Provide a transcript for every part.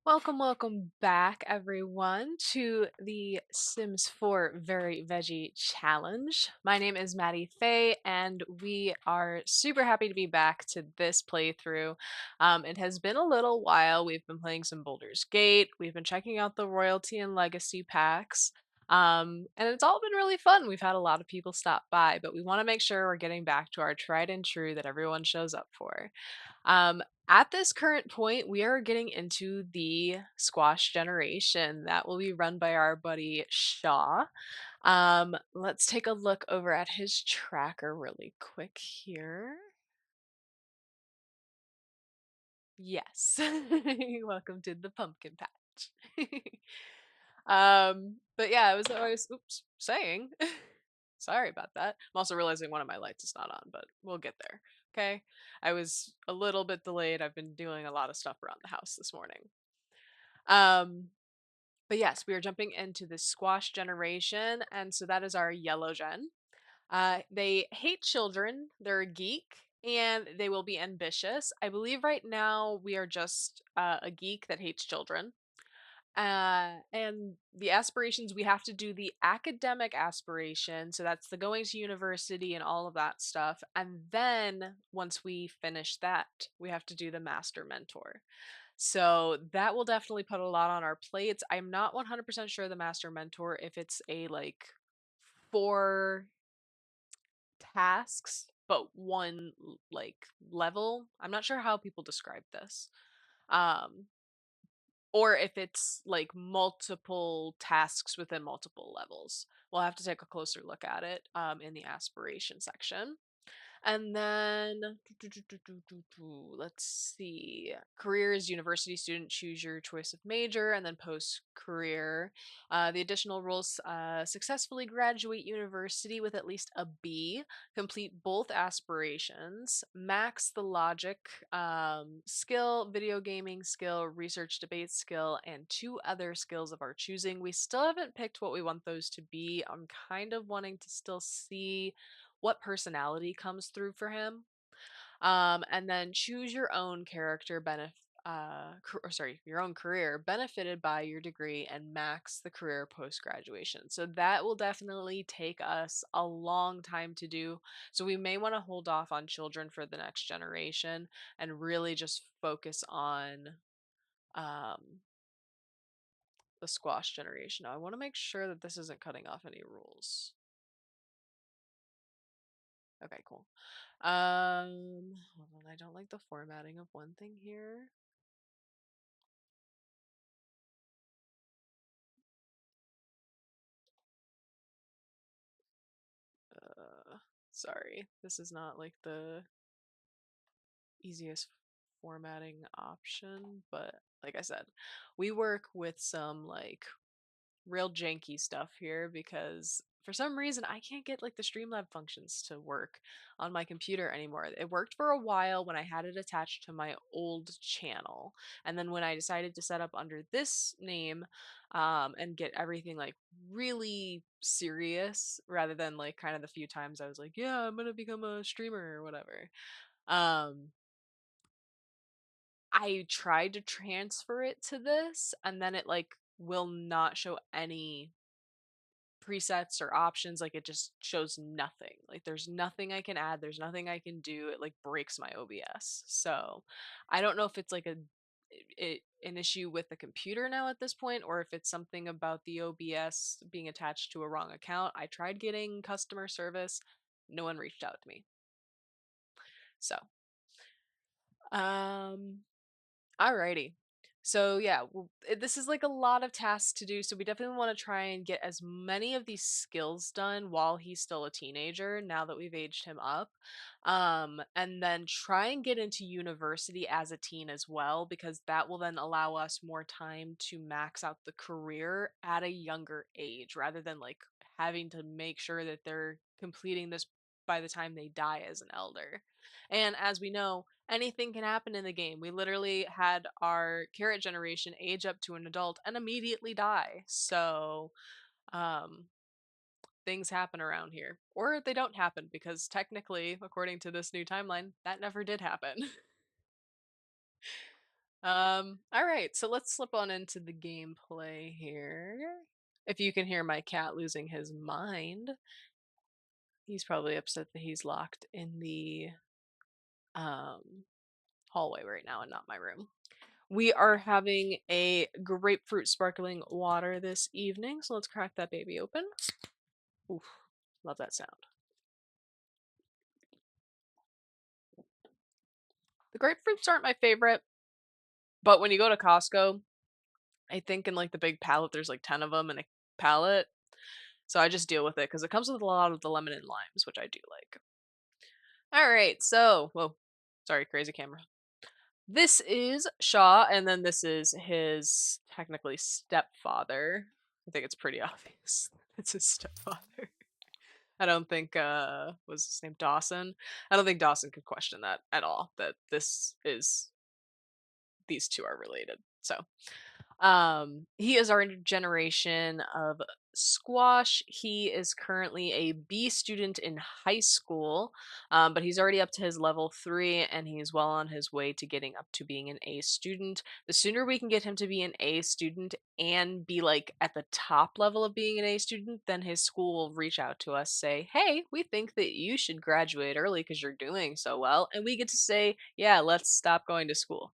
Welcome back, everyone, to the Sims 4 Very Veggie Challenge. My name is Maddie Faye, and we are super happy to be back to this playthrough. It has been a little while. We've been playing some Baldur's Gate, we've been checking out the Royalty and Legacy packs, and it's all been really fun. We've had a lot of people stop by, but we want to make sure we're getting back to our tried and true that everyone shows up for. Um, at this current point, we are getting into the squash generation that will be run by our buddy Shaw. Let's take a look over at his tracker really quick here. Yes. Welcome to the pumpkin patch. But yeah, I was always oops saying. Sorry about that. I'm also realizing one of my lights is not on, but we'll get there. Okay. I was a little bit delayed. I've been doing a lot of stuff around the house this morning. Um, but yes, we are jumping into the squash generation, and so that is our yellow gen. They hate children, they're a geek, and they will be ambitious. I believe right now we are just a geek that hates children. And the aspirations, we have to do the academic aspiration. So that's the going to university and all of that stuff. And then once we finish that, we have to do the master mentor. So that will definitely put a lot on our plates. I'm not 100% sure the master mentor if it's a like four tasks but one like level. I'm not sure how people describe this. Um or if it's like multiple tasks within multiple levels. We'll have to take a closer look at it in the aspiration section. And then, let's see. Careers, university student, choose your choice of major, and then post career. The additional rules successfully graduate university with at least a B, complete both aspirations, max the logic skill, video gaming skill, research debate skill, and two other skills of our choosing. We still haven't picked what we want those to be. I'm kind of wanting to still see what personality comes through for him. And then choose your own character your own career benefited by your degree and max the career post graduation. So that will definitely take us a long time to do. So we may want to hold off on children for the next generation and really just focus on um, the squash generation. Now, I want to make sure that this isn't cutting off any rules. Okay, cool. Hold on, I don't like the formatting of one thing here. Uh, Sorry, this is not like the easiest formatting option, but like I said, we work with some like real janky stuff here because for some reason I can't get like the Streamlab functions to work on my computer anymore. It worked for a while when I had it attached to my old channel. And then when I decided to set up under this name and get everything like really serious rather than like kind of the few times I was like, yeah, I'm going to become a streamer or whatever. Um I tried to transfer it to this and then it like will not show any presets or options. Like it just shows nothing. Like there's nothing I can add, there's nothing I can do. It like breaks my OBS. So I don't know if it's like an issue with the computer now at this point or if it's something about the OBS being attached to a wrong account. I tried getting customer service, no one reached out to me. So um alrighty. So yeah, this is like a lot of tasks to do. So we definitely want to try and get as many of these skills done while he's still a teenager. Now that we've aged him up, and then try and get into university as a teen as well, because that will then allow us more time to max out the career at a younger age, rather than like having to make sure that they're completing this by the time they die as an elder. And as we know, anything can happen in the game. We literally had our carrot generation age up to an adult and immediately die. So, um, things happen around here. Or they don't happen because technically, according to this new timeline, that never did happen. All right, so let's slip on into the gameplay here. If you can hear my cat losing his mind, he's probably upset that he's locked in the um hallway right now and not my room. We are having a grapefruit sparkling water this evening, so let's crack that baby open. Oof, love that sound. The grapefruits aren't my favorite, but when you go to Costco, I think in like the big pallet, there's like 10 of them in a pallet. So I just deal with it because it comes with a lot of the lemon and limes, which I do like. All right, so, whoa, sorry, crazy camera. This is Shaw, and then this is his technically stepfather. I think it's pretty obvious. It's his stepfather. I don't think was his name Dawson. I don't think Dawson could question that at all, that this is these two are related. So he is our generation of squash. He is currently a B student in high school, but he's already up to his level 3 and he's well on his way to getting up to being an A student. The sooner we can get him to be an A student and be like at the top level of being an A student, then his school will reach out to us, say, "Hey, we think that you should graduate early because you're doing so well." And we get to say, "Yeah, let's stop going to school."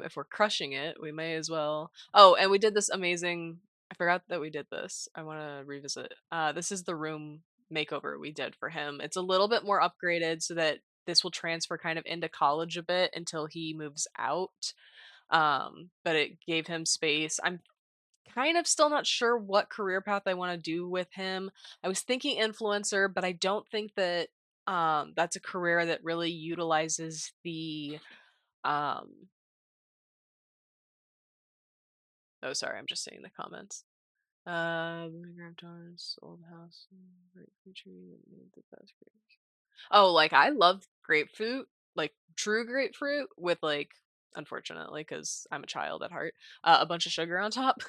If we're crushing it, we may as well. Oh, and we did this amazing. I forgot that we did this. I want to revisit. This is the room makeover we did for him. It's a little bit more upgraded so that this will transfer kind of into college a bit until he moves out. But it gave him space. I'm kind of still not sure what career path I want to do with him. I was thinking influencer, but I don't think that that's a career that really utilizes the um oh, sorry, I'm just saying the comments. My grandparents' old house, grapefruit tree that made the best grapes. Oh, like I love grapefruit, like true grapefruit with like, unfortunately, because I'm a child at heart, a bunch of sugar on top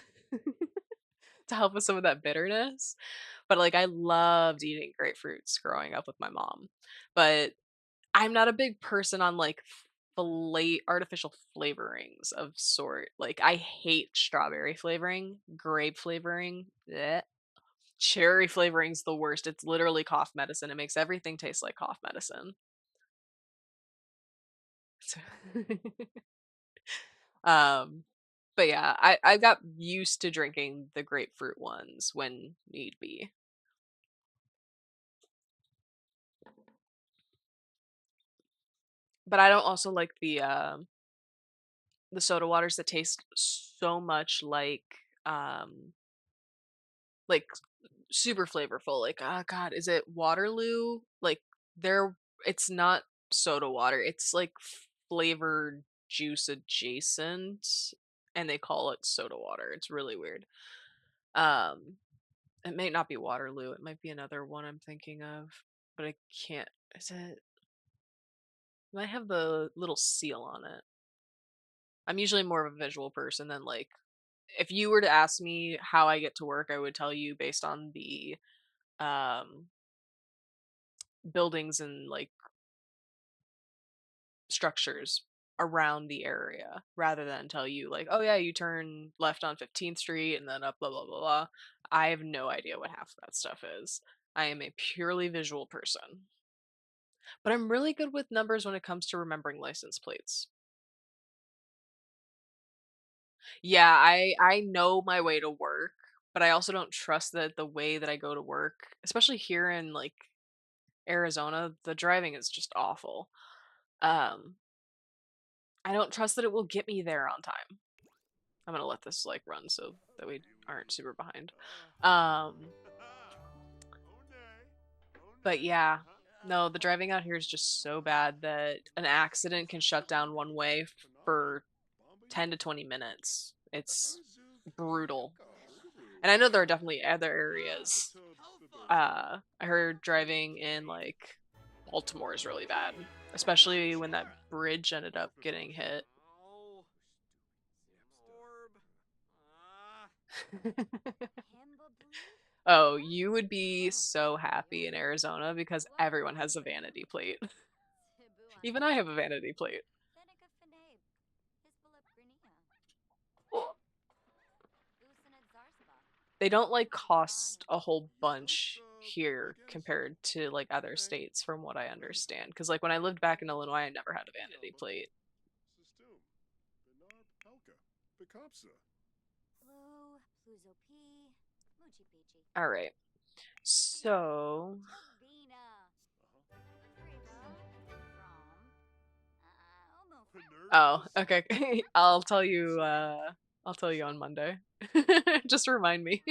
to help with some of that bitterness. But like I loved eating grapefruits growing up with my mom. But I'm not a big person on like artificial flavorings of sort. Like I hate strawberry flavoring, grape flavoring, bleh. Cherry flavoring's the worst. It's literally cough medicine. It makes everything taste like cough medicine. um but yeah, I got used to drinking the grapefruit ones when need be. But I don't also like the soda waters that taste so much like super flavorful. Like, oh god, is it Waterloo? Like they're it's not soda water. It's like flavored juice adjacent and they call it soda water. It's really weird. Um it may not be Waterloo. It might be another one I'm thinking of, but I can't is it it might have the little seal on it. I'm usually more of a visual person than like if you were to ask me how I get to work, I would tell you based on the um buildings and like structures around the area rather than tell you like, oh yeah, you turn left on 15th Street and then up blah blah blah blah. I have no idea what half of that stuff is. I am a purely visual person. But I'm really good with numbers when it comes to remembering license plates. Yeah, I know my way to work, but I also don't trust that the way that I go to work, especially here in like Arizona, the driving is just awful. Um I don't trust that it will get me there on time. I'm gonna let this like run so that we aren't super behind. Um, but yeah, no, the driving out here is just so bad that an accident can shut down one way for 10 to 20 minutes. It's brutal. And I know there are definitely other areas. I heard driving in like Baltimore is really bad, especially when that bridge ended up getting hit. Oh, you would be so happy in Arizona because everyone has a vanity plate. Even I have a vanity plate. They don't like cost a whole bunch here compared to like other states from what I understand. Because like when I lived back in Illinois, I never had a vanity plate. All right. So, oh, okay. I'll tell you on Monday. Just remind me.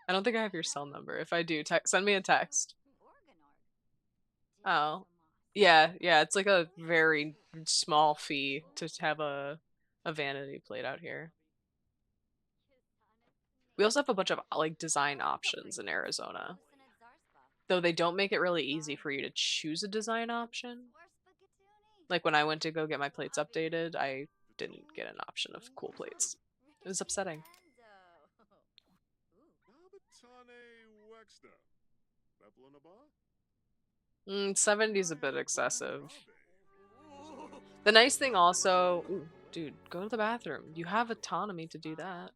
I don't think I have your cell number. If I do, send me a text. Oh. Yeah, yeah, it's like a very small fee to have a vanity plate out here. We also have a bunch of like design options in Arizona. Though they don't make it really easy for you to choose a design option. Like when I went to go get my plates updated, I didn't get an option of cool plates. It was upsetting. 70 is a bit excessive. The nice thing also, ooh, dude, go to the bathroom. You have autonomy to do that.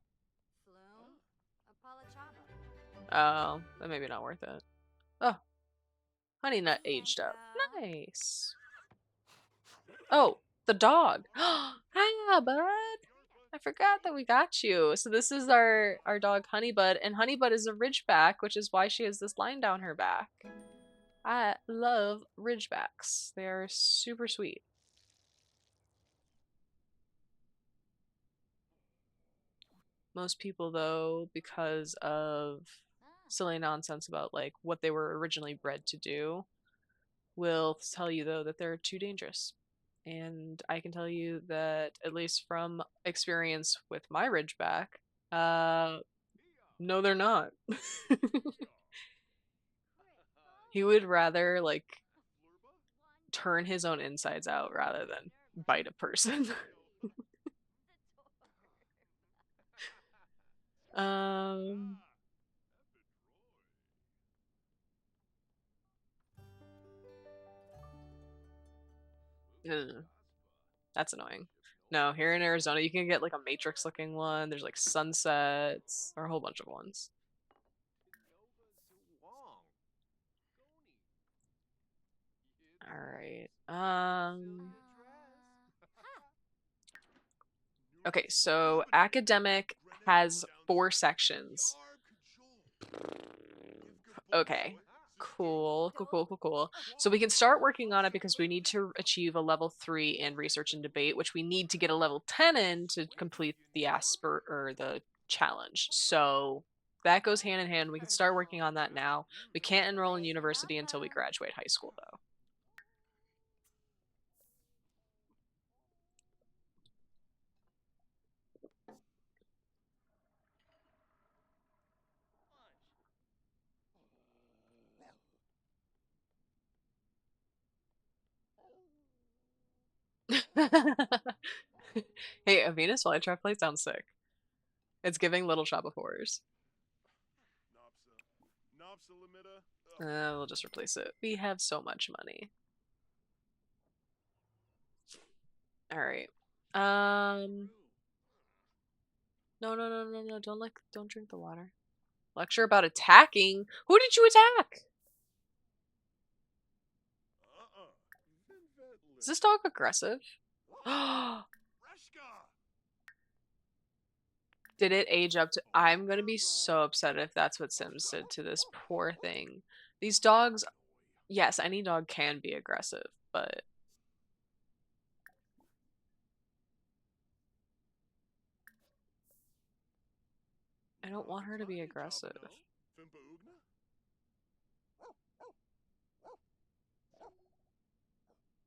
Oh, that maybe not worth it. Oh, honey nut aged up. Nice. Oh, the dog. Hiya, bud. I forgot that we got you. So this is our dog Honeybud, and Honeybud is a Ridgeback, which is why she has this line down her back. I love Ridgebacks. They are super sweet. Most people, though, because of silly nonsense about like what they were originally bred to do, will tell you though that they're too dangerous. And I can tell you that at least from experience with my Ridgeback, uh, no, they're not. He would rather like turn his own insides out rather than bite a person. um, ugh, that's annoying. No, here in Arizona, you can get like a Matrix looking one. There's like sunsets or a whole bunch of ones. All right. Okay, so academic has 4 sections. Okay. Cool, cool, cool, cool, cool. So we can start working on it because we need to achieve a level 3 in research and debate, which we need to get a level 10 in to complete the Asper or the challenge. So that goes hand in hand. We can start working on that now. We can't enroll in university until we graduate high school, though. Hey, a Venus flytrap plate sounds sick. It's giving Little Shop of Horrors. We'll just replace it. We have so much money. All right. Um. No, no, no, no, no. Don't drink the water. Lecture about attacking? Who did you attack? Is this dog aggressive? Did it age up to... I'm gonna be so upset if that's what Sims did to this poor thing. These dogs... Yes, any dog can be aggressive, but... I don't want her to be aggressive.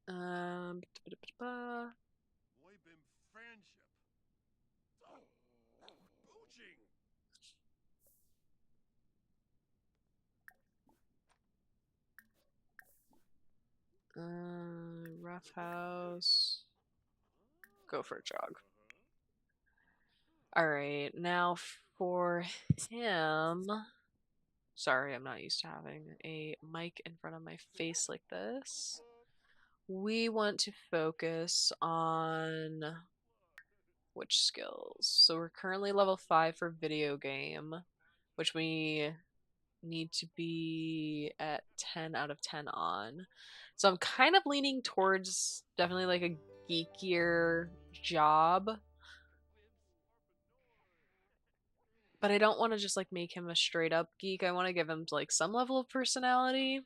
Um... Rough house. Go for a jog. All right, now for him. Sorry, I'm not used to having a mic in front of my face like this. We want to focus on which skills? So we're currently level 5 for video game, which we need to be at 10 out of 10 on. So I'm kind of leaning towards definitely like a geekier job, but I don't want to just like make him a straight up geek. I want to give him like some level of personality.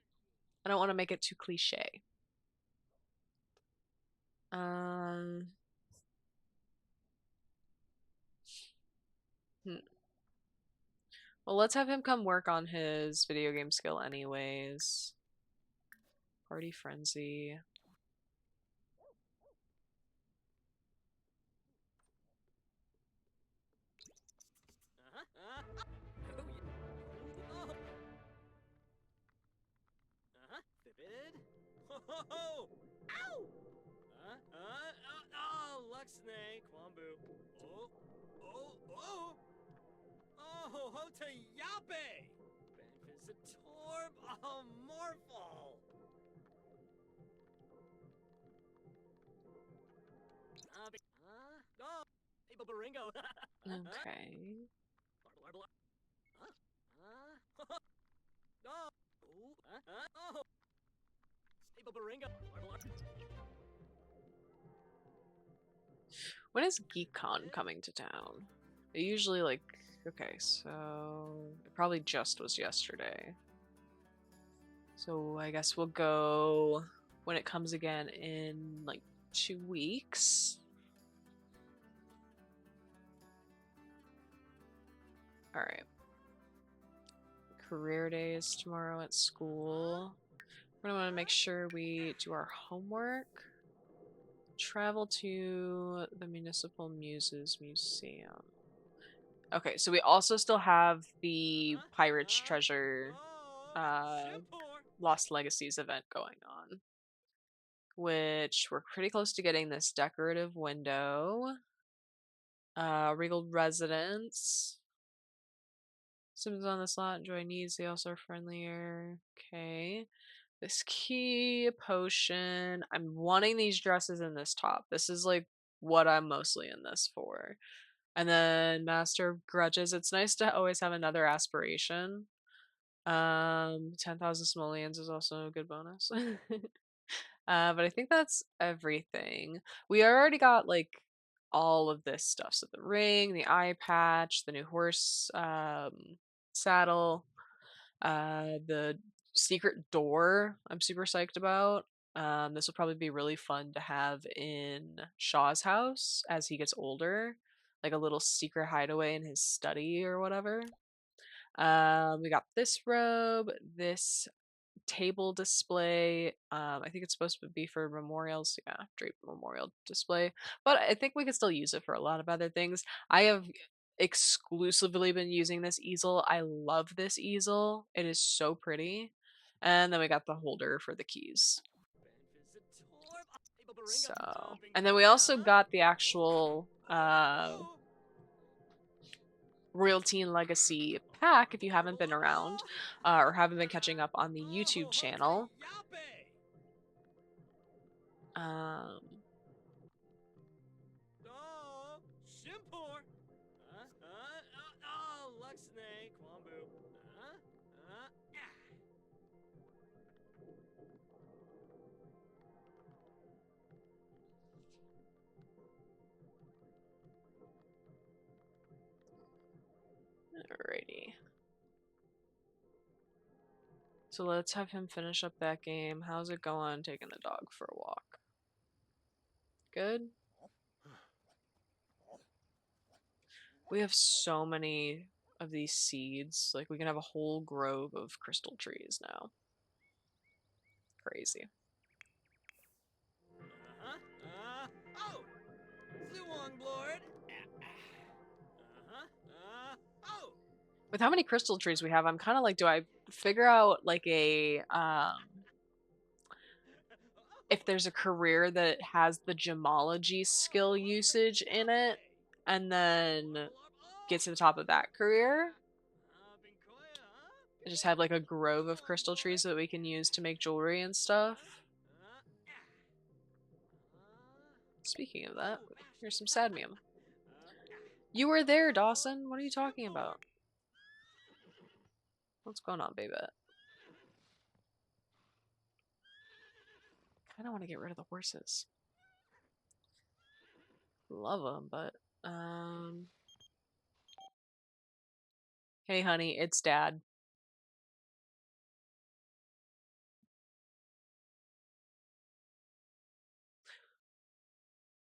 I don't want to make it too cliche. Um, hmm. Well, let's have him come work on his video game skill anyways. Party frenzy. Okay. When is GeekCon coming to town? They usually like, okay, so it probably just was yesterday. So I guess we'll go when it comes again in like 2 weeks. All right. Career days tomorrow at school. We're gonna want to make sure we do our homework. Travel to the Municipal Muses Museum. Okay, so we also still have the Pirates Treasure Lost Legacies event going on, which we're pretty close to getting this decorative window. Regal Residence. Sims on the slot, enjoy needs, they also are friendlier. Okay. This key, potion. I'm wanting these dresses in this top. This is like what I'm mostly in this for. And then Master of Grudges. It's nice to always have another aspiration. 10,000 simoleons is also a good bonus. But I think that's everything. We already got like all of this stuff. So the ring, the eye patch, the new horse saddle, the secret door I'm super psyched about. This will probably be really fun to have in Shaw's house as he gets older, like a little secret hideaway in his study or whatever. We got this robe, this table display. I think it's supposed to be for memorials. Yeah, drape memorial display. But I think we could still use it for a lot of other things. I have exclusively been using this easel. I love this easel. It is so pretty. And then we got the holder for the keys. So, and then we also got the actual Royalty and Legacy pack if you haven't been around or haven't been catching up on the YouTube channel. Um, Alrighty. So let's have him finish up that game. How's it going taking the dog for a walk? Good? We have so many of these seeds. Like, we can have a whole grove of crystal trees now. Crazy. With how many crystal trees we have, I'm kind of like, do I figure out like a if there's a career that has the gemology skill usage in it, and then get to the top of that career? just have like a grove of crystal trees that we can use to make jewelry and stuff. Speaking of that, here's some cadmium. You were there, Dawson. What are you talking about? What's going on, baby? I don't want to get rid of the horses. Love them, but hey, honey, it's Dad.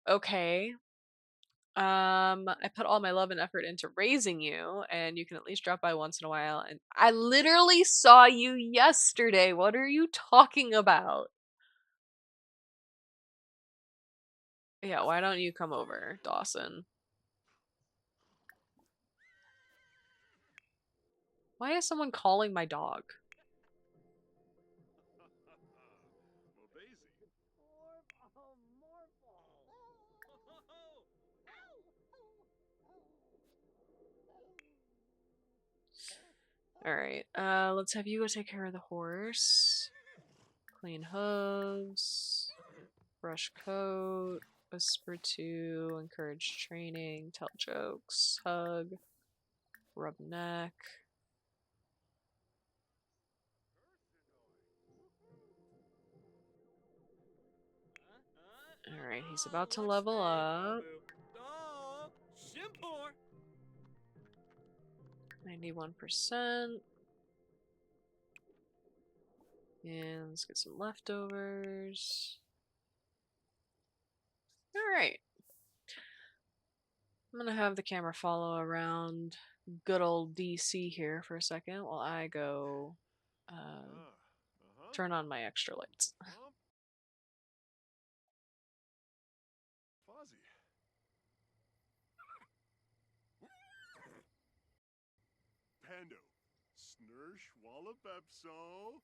Okay. I put all my love and effort into raising you, and you can at least drop by once in a while. And I literally saw you yesterday. What are you talking about? Yeah, why don't you come over, Dawson? Why is someone calling my dog? Alright, let's have you go take care of the horse. Clean hooves. Brush coat. Whisper to. Encourage training. Tell jokes. Hug. Rub neck. Alright, he's about to level up. 91%. And let's get some leftovers. Alright. I'm gonna have the camera follow around good old DC here for a second while I go turn on my extra lights. Pando. Snursh Walla Bepso.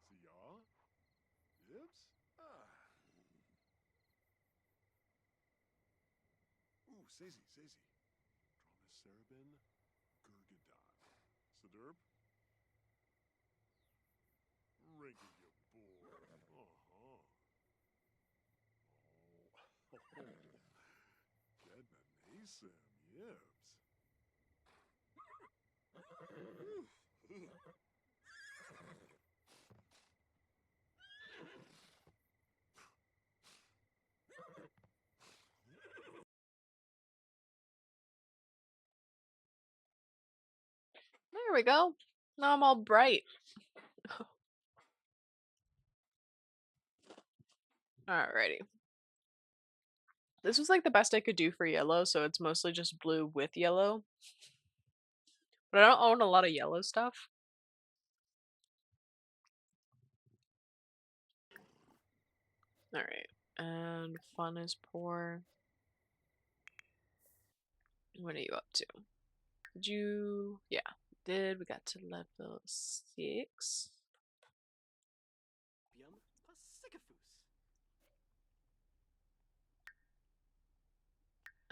See ya? Yips? Ah. Ooh, Sazy, Sazy. Dramas Serabin, Gurgadon. Sidurb? Rinky ya boy. Uh-huh. Oh. Gedna Nasim, yips. There we go. Now I'm all bright. Alrighty. This was like the best I could do for yellow, so it's mostly just blue with yellow. But I don't own a lot of yellow stuff. Alright. And fun is poor. What are you up to? Did you... Yeah. Did. We got to level 6.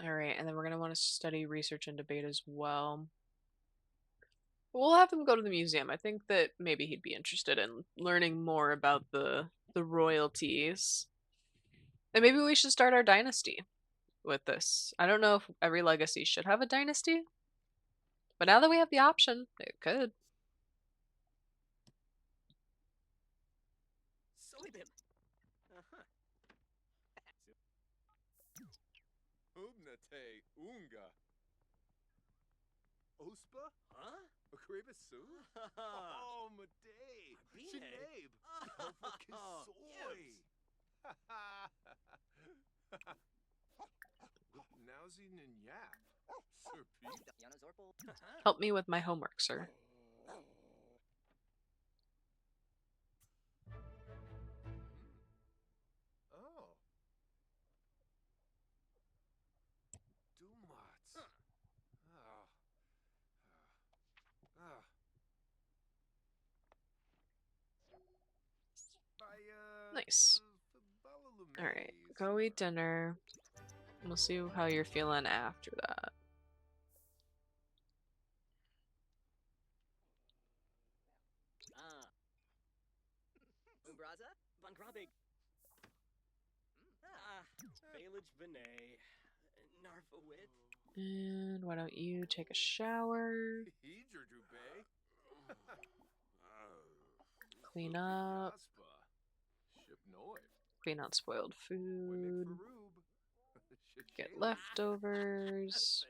Alright, and then we're going to want to study research and debate as well. We'll have him go to the museum. I think that maybe he'd be interested in learning more about the royalties. And maybe we should start our dynasty with this. I don't know if every legacy should have a dynasty, but now that we have the option, it could. Ubnate Unga. Ospa? Huh? Akrebasu? Oh, Maday. Shanabe. Kisoy. Nowsy Ninyap. Sir Pete. Help me with my homework, sir. Nice. Alright, go eat dinner. We'll see how you're feeling after that. And why don't you take a shower, clean up, clean out spoiled food, get leftovers.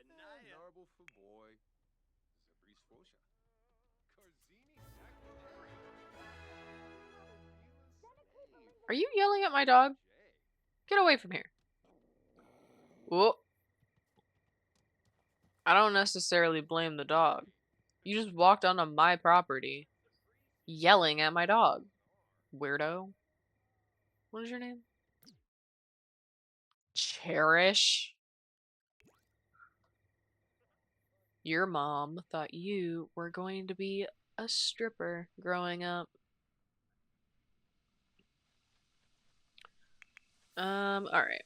Are you yelling at my dog? Get away from here. Whoa. I don't necessarily blame the dog. You just walked onto my property, yelling at my dog. Weirdo. What is your name? Cherish. Your mom thought you were going to be a stripper growing up. Alright.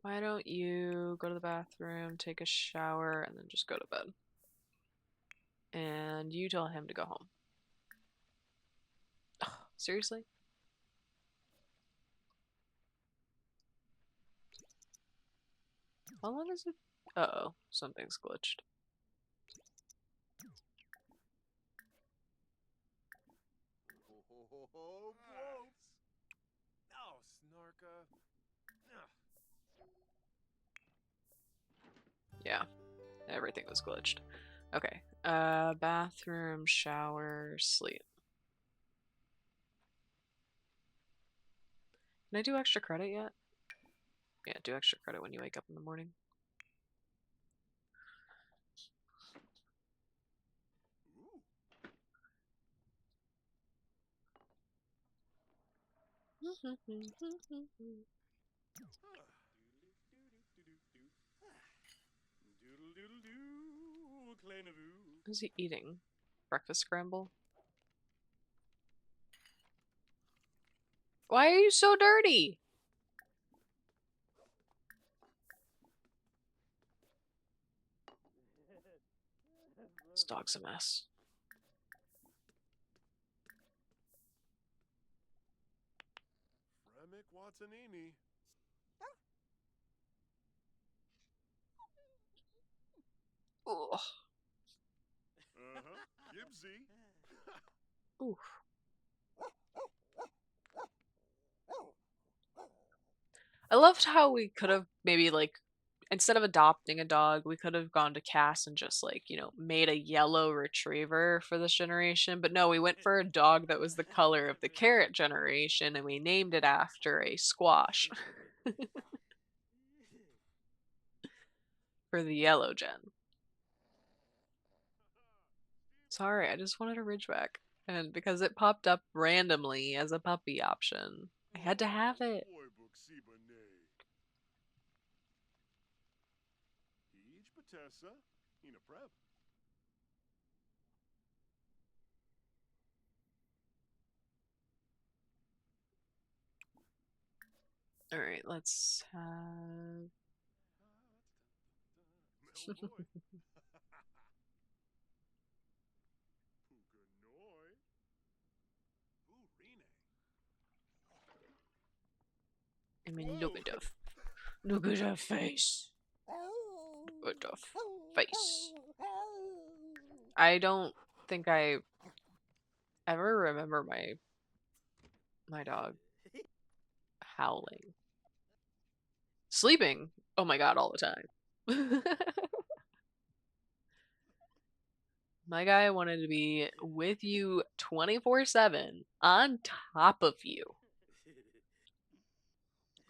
Why don't you go to the bathroom, take a shower, and then just go to bed? And you tell him to go home. Ugh, seriously? How long is it? Uh-oh, something's glitched. Yeah, everything was glitched. Okay. Bathroom, shower, sleep. Can I do extra credit yet? Yeah, do extra credit when you wake up in the morning. What is he eating? Breakfast scramble? Why are you so dirty? This dog's a mess. Ugh. Oof. I loved how we could have maybe like instead of adopting a dog, we could have gone to Cass and just like, made a yellow retriever for this generation. But no, we went for a dog that was the color of the carrot generation and we named it after a squash for the yellow gen. Sorry, I just wanted a Ridgeback. And because it popped up randomly as a puppy option, I had to have it. Alright, let's have... I mean, look at her face. Look at her face. I don't think I ever remember my dog howling. Sleeping, oh my god, all the time. My guy wanted to be with you 24/7, on top of you.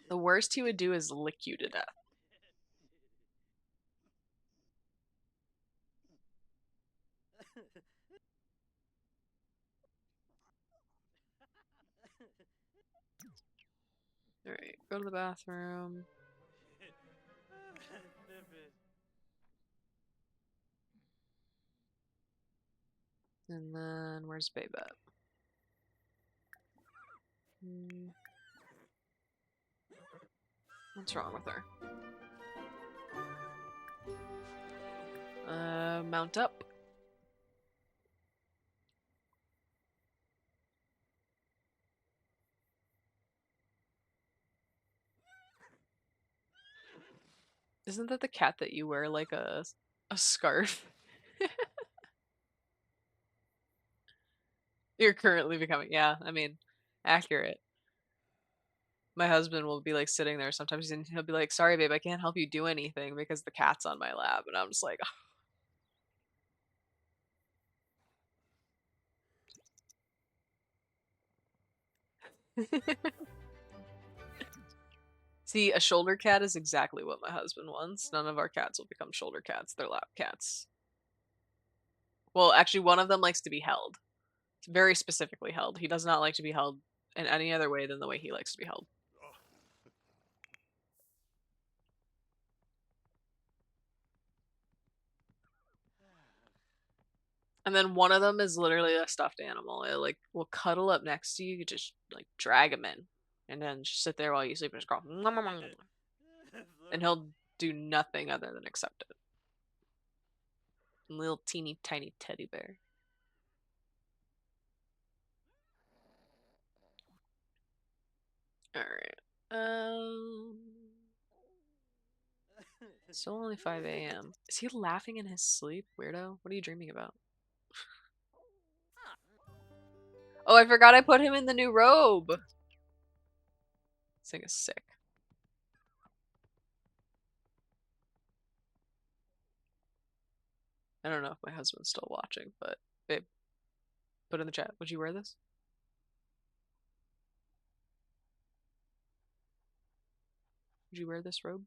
The worst he would do is lick you to death. Alright, go to the bathroom. And then where's Babe at? What's wrong with her? Mount up. Isn't that the cat that you wear like a scarf? You're currently becoming, yeah, I mean, accurate. My husband will be like sitting there sometimes and he'll be like, "Sorry, babe, I can't help you do anything because the cat's on my lap." And I'm just like, see, a shoulder cat is exactly what my husband wants. None of our cats will become shoulder cats. They're lap cats. Well, actually, one of them likes to be held. It's very specifically held. He does not like to be held in any other way than the way he likes to be held. And then one of them is literally a stuffed animal. It like will cuddle up next to you, just like drag him in, and then just sit there while you sleep and just crawl. And he'll do nothing other than accept it. Little teeny tiny teddy bear. All right. It's still only 5 a.m. Is he laughing in his sleep, weirdo? What are you dreaming about? Oh, I forgot I put him in the new robe. This thing is sick. I don't know if my husband's still watching, but babe, put in the chat. Would you wear this? Would you wear this robe?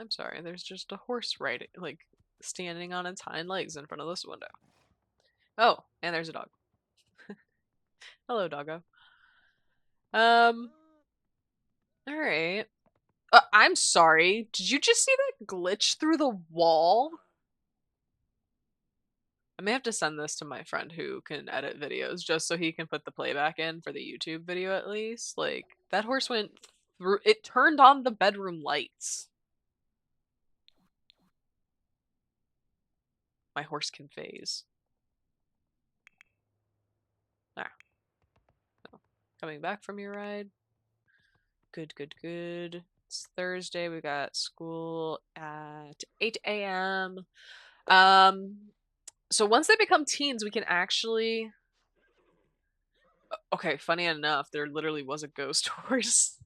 I'm sorry, there's just a horse riding, like, standing on its hind legs in front of this window. Oh, and there's a dog. Hello, doggo. Alright. I'm sorry. Did you just see that glitch through the wall? I may have to send this to my friend who can edit videos just so he can put the playback in for the YouTube video at least. Like, that horse went through, it turned on the bedroom lights. My horse can phase. Ah. No. Coming back from your ride. Good, good, good. It's Thursday. We got school at 8 a.m. So once they become teens, we can actually. Okay, funny enough, there literally was a ghost horse.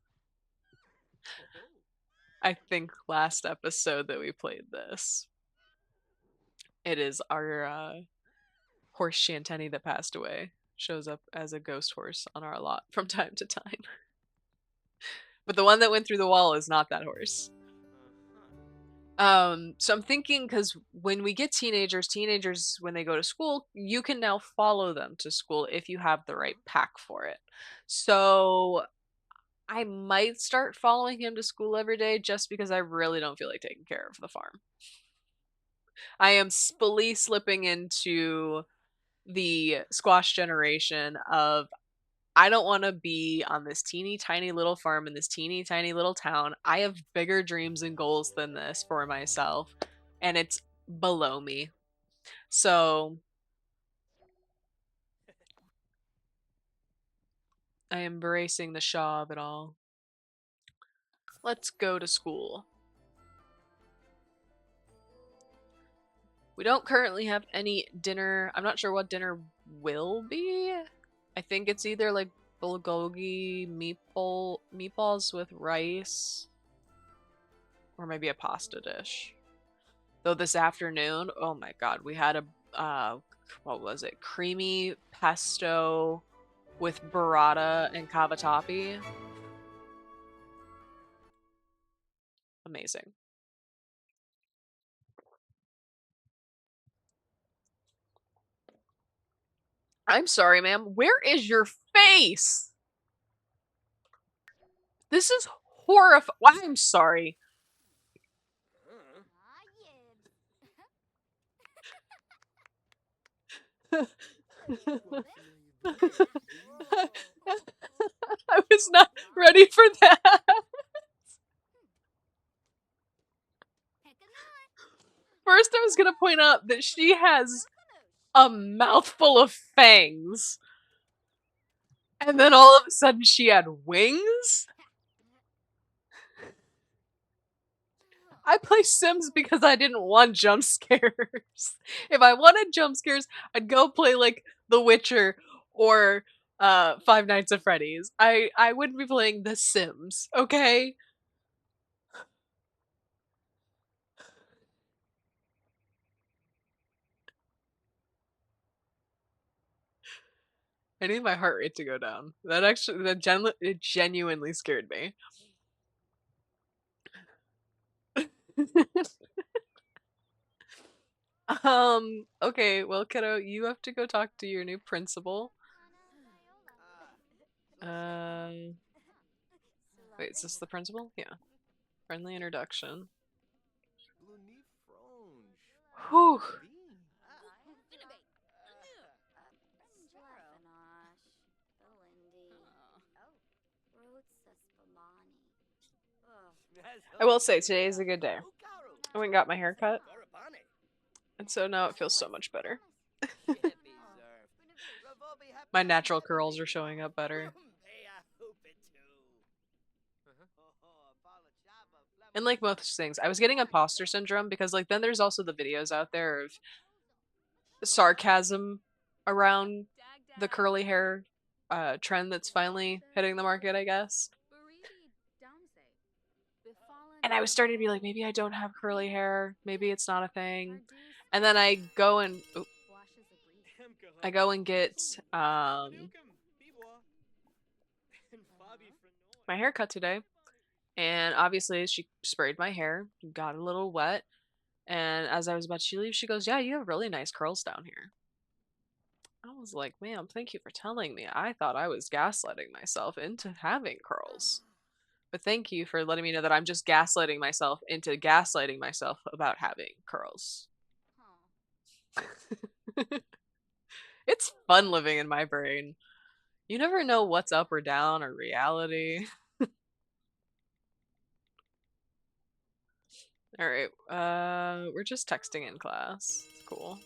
I think last episode that we played this. It is our horse Shantenny that passed away. Shows up as a ghost horse on our lot from time to time. But the one that went through the wall is not that horse. So I'm thinking because when we get teenagers when they go to school, you can now follow them to school if you have the right pack for it. So I might start following him to school every day just because I really don't feel like taking care of the farm. I am fully slipping into the squash generation of I don't want to be on this teeny tiny little farm in this teeny tiny little town. I have bigger dreams and goals than this for myself, and it's below me. So I am embracing the Shaw of it all. Let's go to school. We don't currently have any dinner. I'm not sure what dinner will be. I think it's either like bulgogi meatballs with rice or maybe a pasta dish. Though this afternoon, oh my god, we had a what was it? Creamy pesto with burrata and cavatappi. Amazing. I'm sorry, ma'am. Where is your face? This is horrifying. I'm sorry. I was not ready for that. First, I was gonna point out that she has a mouthful of fangs, and then all of a sudden she had wings. I play Sims because I didn't want jump scares. If I wanted jump scares, I'd go play like The Witcher or Five Nights at Freddy's. I wouldn't be playing The Sims, okay? I need my heart rate to go down. It genuinely scared me. Okay, well, kiddo, you have to go talk to your new principal. Um, wait, is this the principal? Yeah. Friendly introduction. Whew. I will say today is a good day. I went and got my hair cut, and so now it feels so much better. My natural curls are showing up better. And like most things, I was getting imposter syndrome because like then there's also the videos out there of sarcasm around the curly hair trend that's finally hitting the market, I guess. And I was starting to be like, maybe I don't have curly hair, maybe it's not a thing. And then I go and get my hair cut today, and obviously she sprayed my hair, got a little wet, and as I was about to leave, she goes, "Yeah, you have really nice curls down here." I was like, "Ma'am, thank you for telling me. I thought I was gaslighting myself into having curls." But thank you for letting me know that I'm just gaslighting myself into gaslighting myself about having curls. It's fun living in my brain. You never know what's up or down or reality. All right, we're just texting in class. It's cool.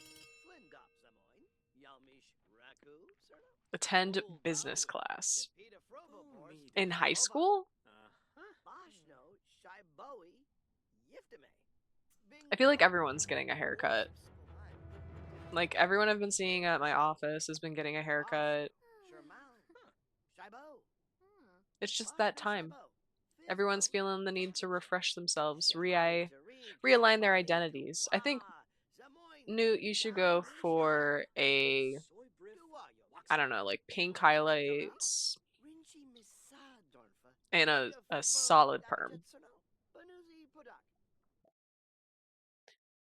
Attend business class. In high school? I feel like everyone's getting a haircut. Like everyone I've been seeing at my office has been getting a haircut. It's just that time. Everyone's feeling the need to refresh themselves, realign their identities. I think Newt, you should go for a I don't know, like pink highlights and a solid perm.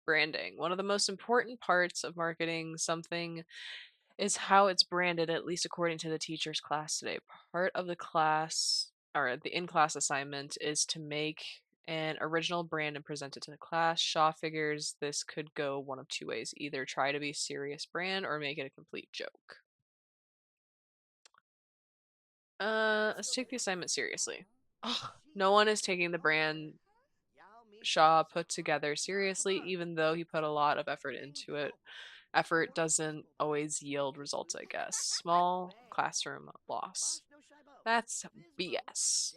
Branding. One of the most important parts of marketing something is how it's branded, at least according to the teacher's class today. Part of the class or the in class assignment is to make an original brand and present it to the class. Shaw figures this could go one of two ways, either try to be a serious brand or make it a complete joke. Let's take the assignment seriously. Ugh, no one is taking the brand Shaw put together seriously, even though he put a lot of effort into it. Effort doesn't always yield results, I guess. Small classroom loss. That's BS.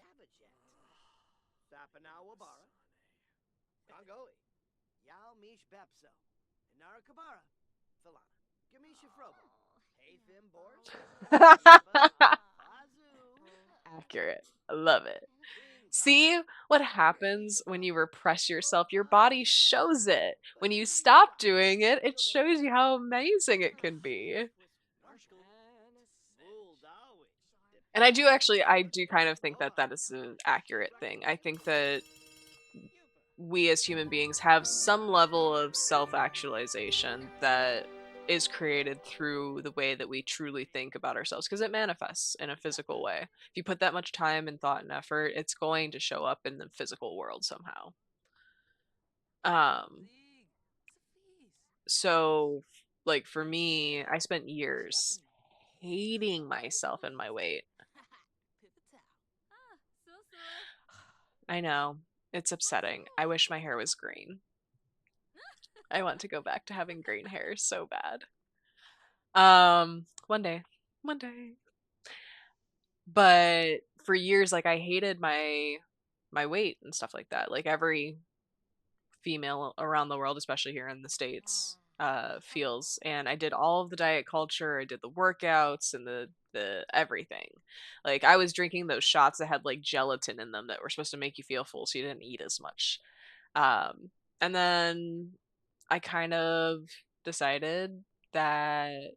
Accurate. I love it. See what happens when you repress yourself? Your body shows it. When you stop doing it, it shows you how amazing it can be. And I do kind of think that that is an accurate thing. I think that we as human beings have some level of self actualization that is created through the way that we truly think about ourselves because it manifests in a physical way. If you put that much time and thought and effort, it's going to show up in the physical world somehow. Um, so like for me, I spent years hating myself and my weight. I know. It's upsetting. I wish my hair was green. I want to go back to having green hair so bad. One day. One day. But for years, like I hated my weight and stuff like that. Like every female around the world, especially here in the States, feels. And I did all of the diet culture. I did the workouts and the everything. Like I was drinking those shots that had like gelatin in them that were supposed to make you feel full, so you didn't eat as much. Um, and then I kind of decided that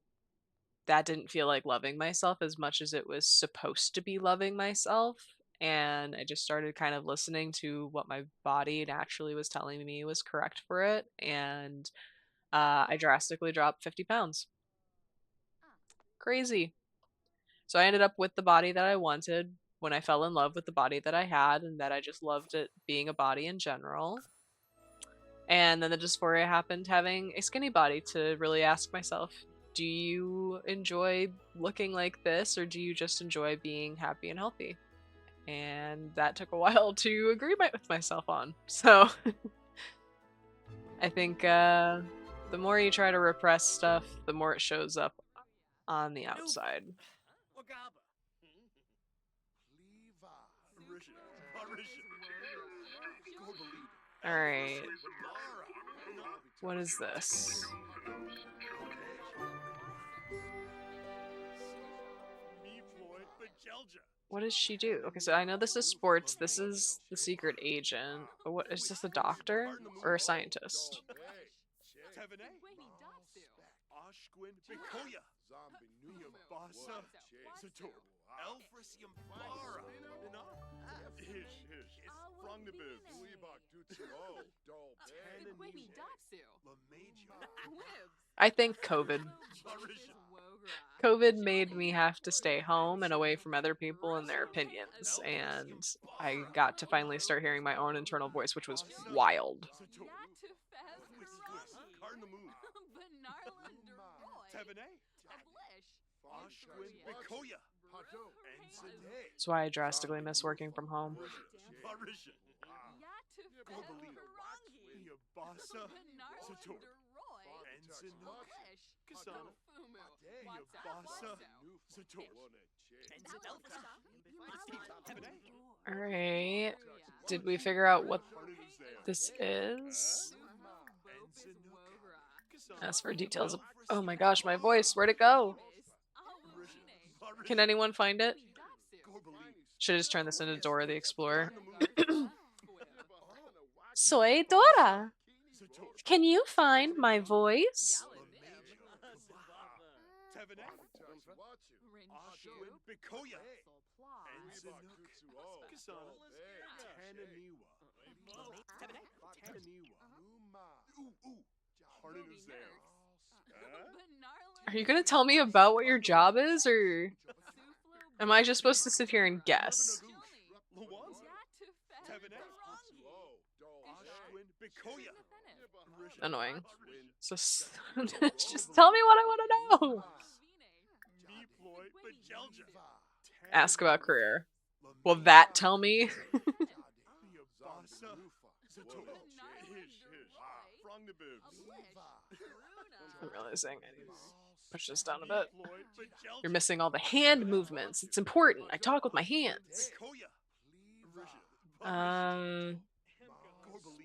that didn't feel like loving myself as much as it was supposed to be loving myself. And I just started kind of listening to what my body naturally was telling me was correct for it. And I drastically dropped 50 pounds. Crazy. So I ended up with the body that I wanted when I fell in love with the body that I had, and that I just loved it being a body in general. And then the dysphoria happened having a skinny body to really ask myself, do you enjoy looking like this or do you just enjoy being happy and healthy? And that took a while to agree with myself on. So I think the more you try to repress stuff, the more it shows up on the outside. All right. What is this? What does she do? Okay, so I know this is sports. This is the secret agent. But what is this, a doctor or a scientist? I think COVID. COVID made me have to stay home and away from other people and their opinions, and I got to finally start hearing my own internal voice, which was wild. That's why I drastically miss working from home. All right. Did we figure out what this is? As for details of. Oh my gosh, my voice. Where'd it go? Can anyone find it? Should I just turn this into Dora the Explorer? Soy Dora. Can you find my voice? Are you gonna tell me about what your job is, or am I just supposed to sit here and guess? Annoying. So just tell me what I want to know. Ask about career. Will that tell me? I'm realizing I need to push this down a bit. You're missing all the hand movements. It's important. I talk with my hands.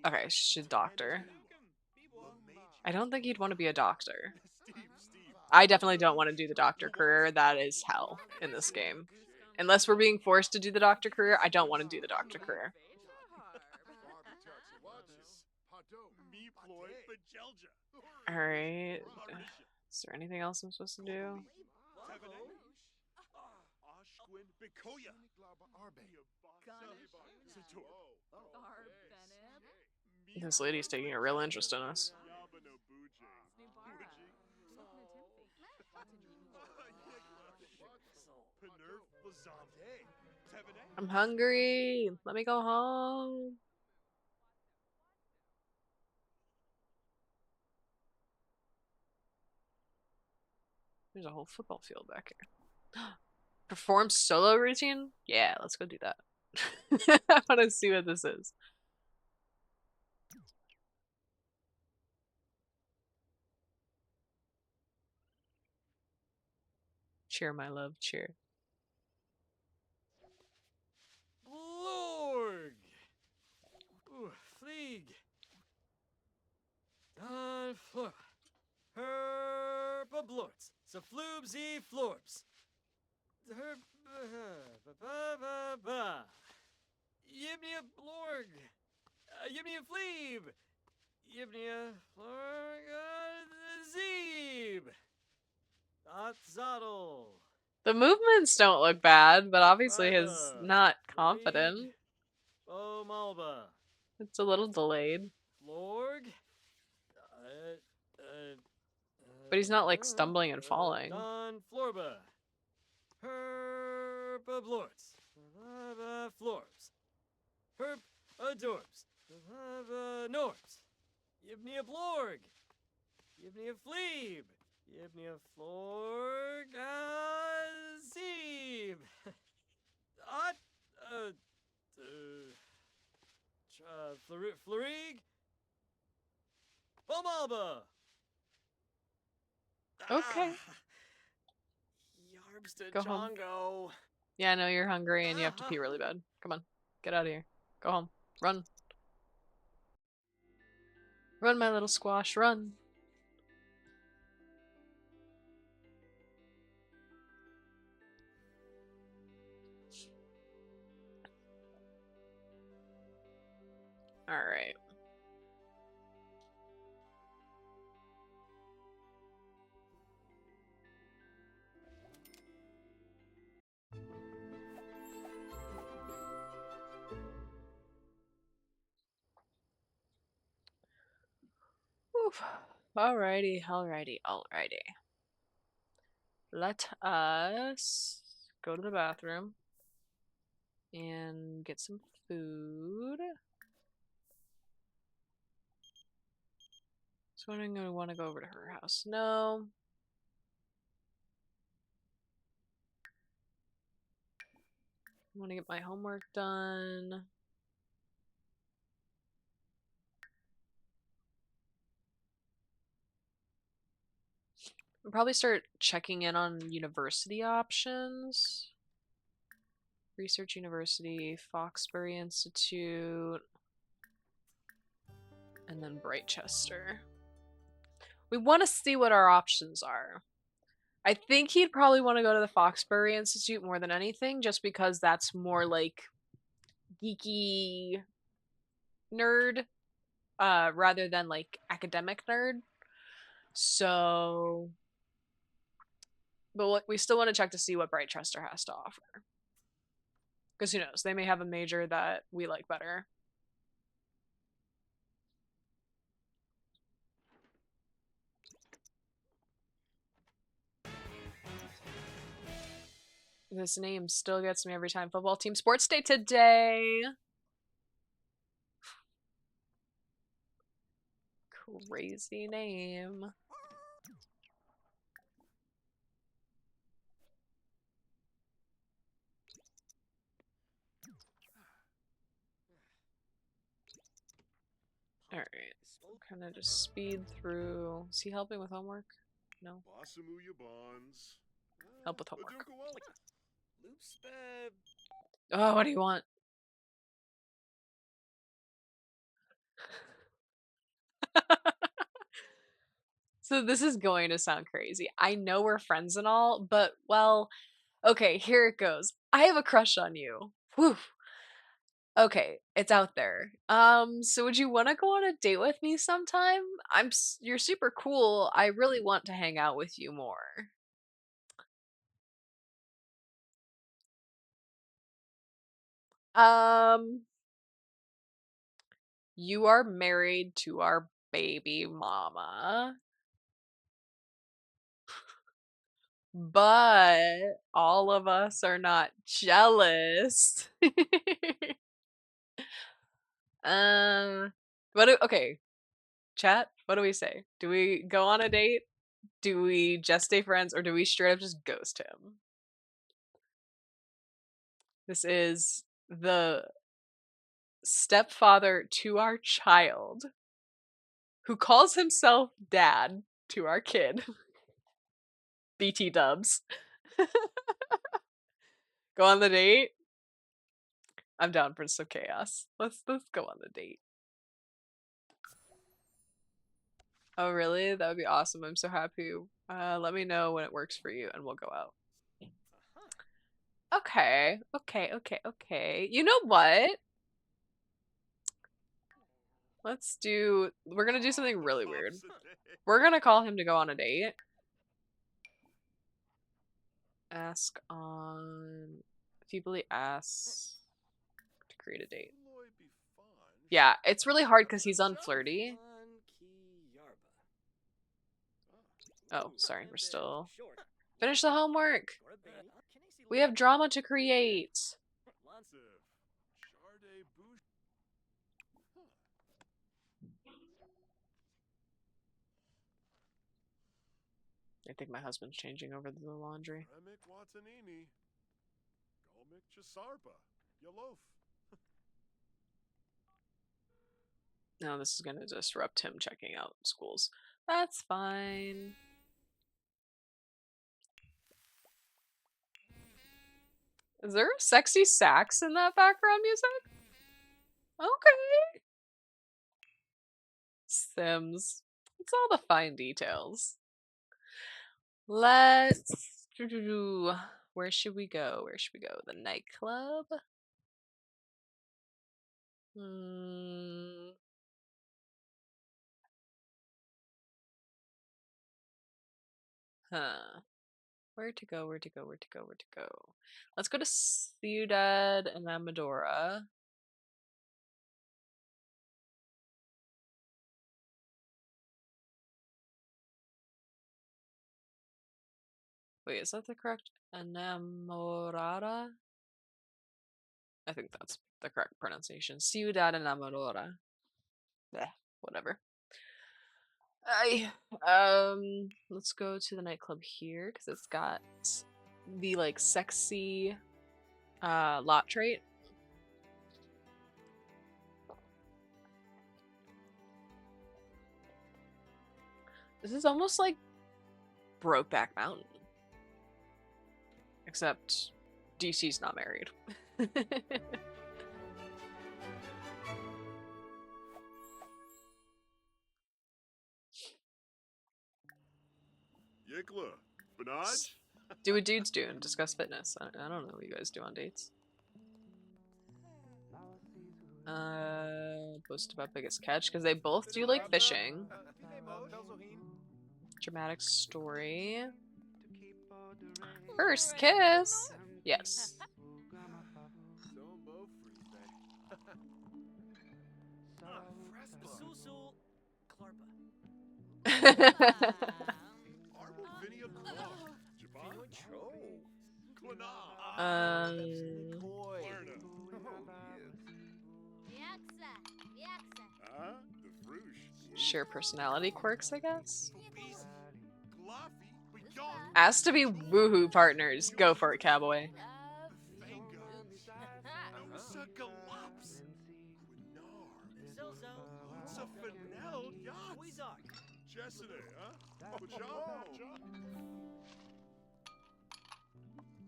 Okay, she's a doctor. I don't think you'd want to be a doctor. I definitely don't want to do the doctor career. That is hell in this game. Unless we're being forced to do the doctor career, I don't want to do the doctor career. Alright. Is there anything else I'm supposed to do? This lady's taking a real interest in us. I'm hungry. Let me go home. There's a whole football field back here. Perform solo routine? Yeah, let's go do that. I want to see what this is. Cheer, my love, cheer. Lorg! Flieg! Don Flor. Herba Blorts. Safloobs e Florps. Herb. Yibnia Blorg. Yibnia Fleeb. Yibnia Florg. Zeeb. Atzadl. The movements don't look bad, but obviously he's Riba. not Fleeg. confident. Bo Malba. It's a little delayed. Florg. But he's not like stumbling and falling. Don Florba. Herba Blorts. Florbs. Herb Adorbs. Norbs. Yibnia Blorg. Yibnia Fleeb. Yibnia Florg. Zeeb. Ot. Florieg. Bomalba. Okay. Yarbs to Go home. Chongo. Yeah, I know you're hungry and you have to pee really bad. Come on. Get out of here. Go home. Run. Run, my little squash, run. Alright. Oof. Alrighty, alrighty, alrighty. Let us go to the bathroom and get some food. So I'm gonna want to go over to her house. No. I want to get my homework done. I'll probably start checking in on university options. Research University, Foxbury Institute, and then Brightchester. We want to see what our options are. I think he'd probably want to go to the Foxbury Institute more than anything, just because that's more like geeky nerd, rather than like academic nerd. So, but we still want to check to see what Brightchester has to offer. Because who knows? They may have a major that we like better. This name still gets me every time. Football team sports day today. Crazy name. Alright. Kind of just speed through. Is he helping with homework? No. Help with homework. Oh, what do you want? So this is going to sound crazy. I know we're friends and all, but well, okay, here it goes. I have a crush on you. Whew. Okay, it's out there. So would you want to go on a date with me sometime? You're super cool. I really want to hang out with you more. Um, you are married to our baby mama, but all of us are not jealous. Um, okay, chat, what do we say? Do we go on a date? Do we just stay friends or do we straight up just ghost him? This is the stepfather to our child who calls himself dad to our kid. BT dubs. Go on the date? I'm down for some chaos. Let's go on the date. Oh really? That would be awesome. I'm so happy. Let me know when it works for you and we'll go out. Okay. Okay. You know what? We're gonna do something really weird. We're gonna call him to go on a date. Ask on feebly ask to create a date. Yeah, it's really hard because he's unflirty. Oh, sorry, we're still... Finish the homework! We have drama to create! I think my husband's changing over the laundry. No, this is gonna disrupt him checking out schools. That's fine. Is there a sexy sax in that background music? Okay. Sims. It's all the fine details. Let's... Where should we go? Where should we go? The nightclub? Huh. Where to go? Let's go to Ciudad and Amadora. Wait, is that the correct Enamorada? I think that's the correct pronunciation. Ciudad Enamorada. Bleh, whatever. Let's go to the nightclub here because it's got the like sexy lot trait. This is almost like Brokeback Mountain. Except DC's not married. Yikla, Banaj? Do what dudes do and discuss fitness. I don't know what you guys do on dates. Post about biggest catch because they both do like fishing. Dramatic story. First kiss. Yes. Share personality quirks, I guess. As to be woohoo partners, go for it, cowboy.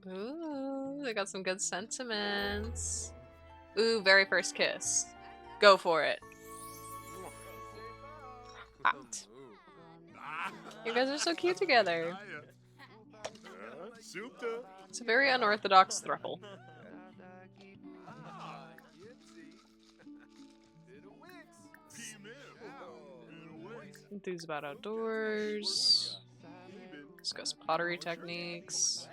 Ooh, they got some good sentiments. Ooh, very first kiss. Go for it. Hot. You guys are so cute together. It's a very unorthodox throuple. Enthused about outdoors. Discuss pottery techniques.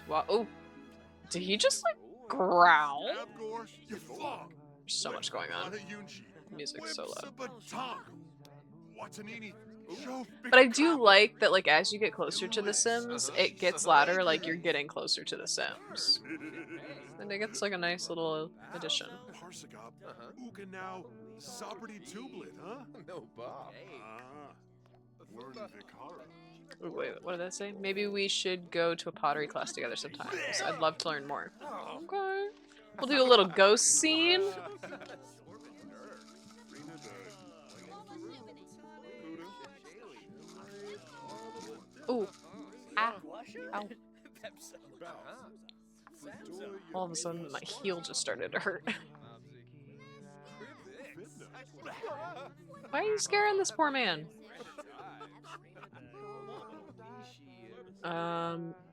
Oh, did he just like growl? There's so much going on. The music's so loud. But I do like that, like, as you get closer to the Sims, it gets louder, like you're getting closer to the Sims. And it gets like a nice little addition. Parsagop, Uganau, Zabrdi Tublit, huh? No Bob. Wern Vikara. Ooh, wait, what did that say? Maybe we should go to a pottery class together sometimes. I'd love to learn more. Okay. We'll do a little ghost scene. Ooh. Ah. Ow. All of a sudden, my heel just started to hurt. Why are you scaring this poor man?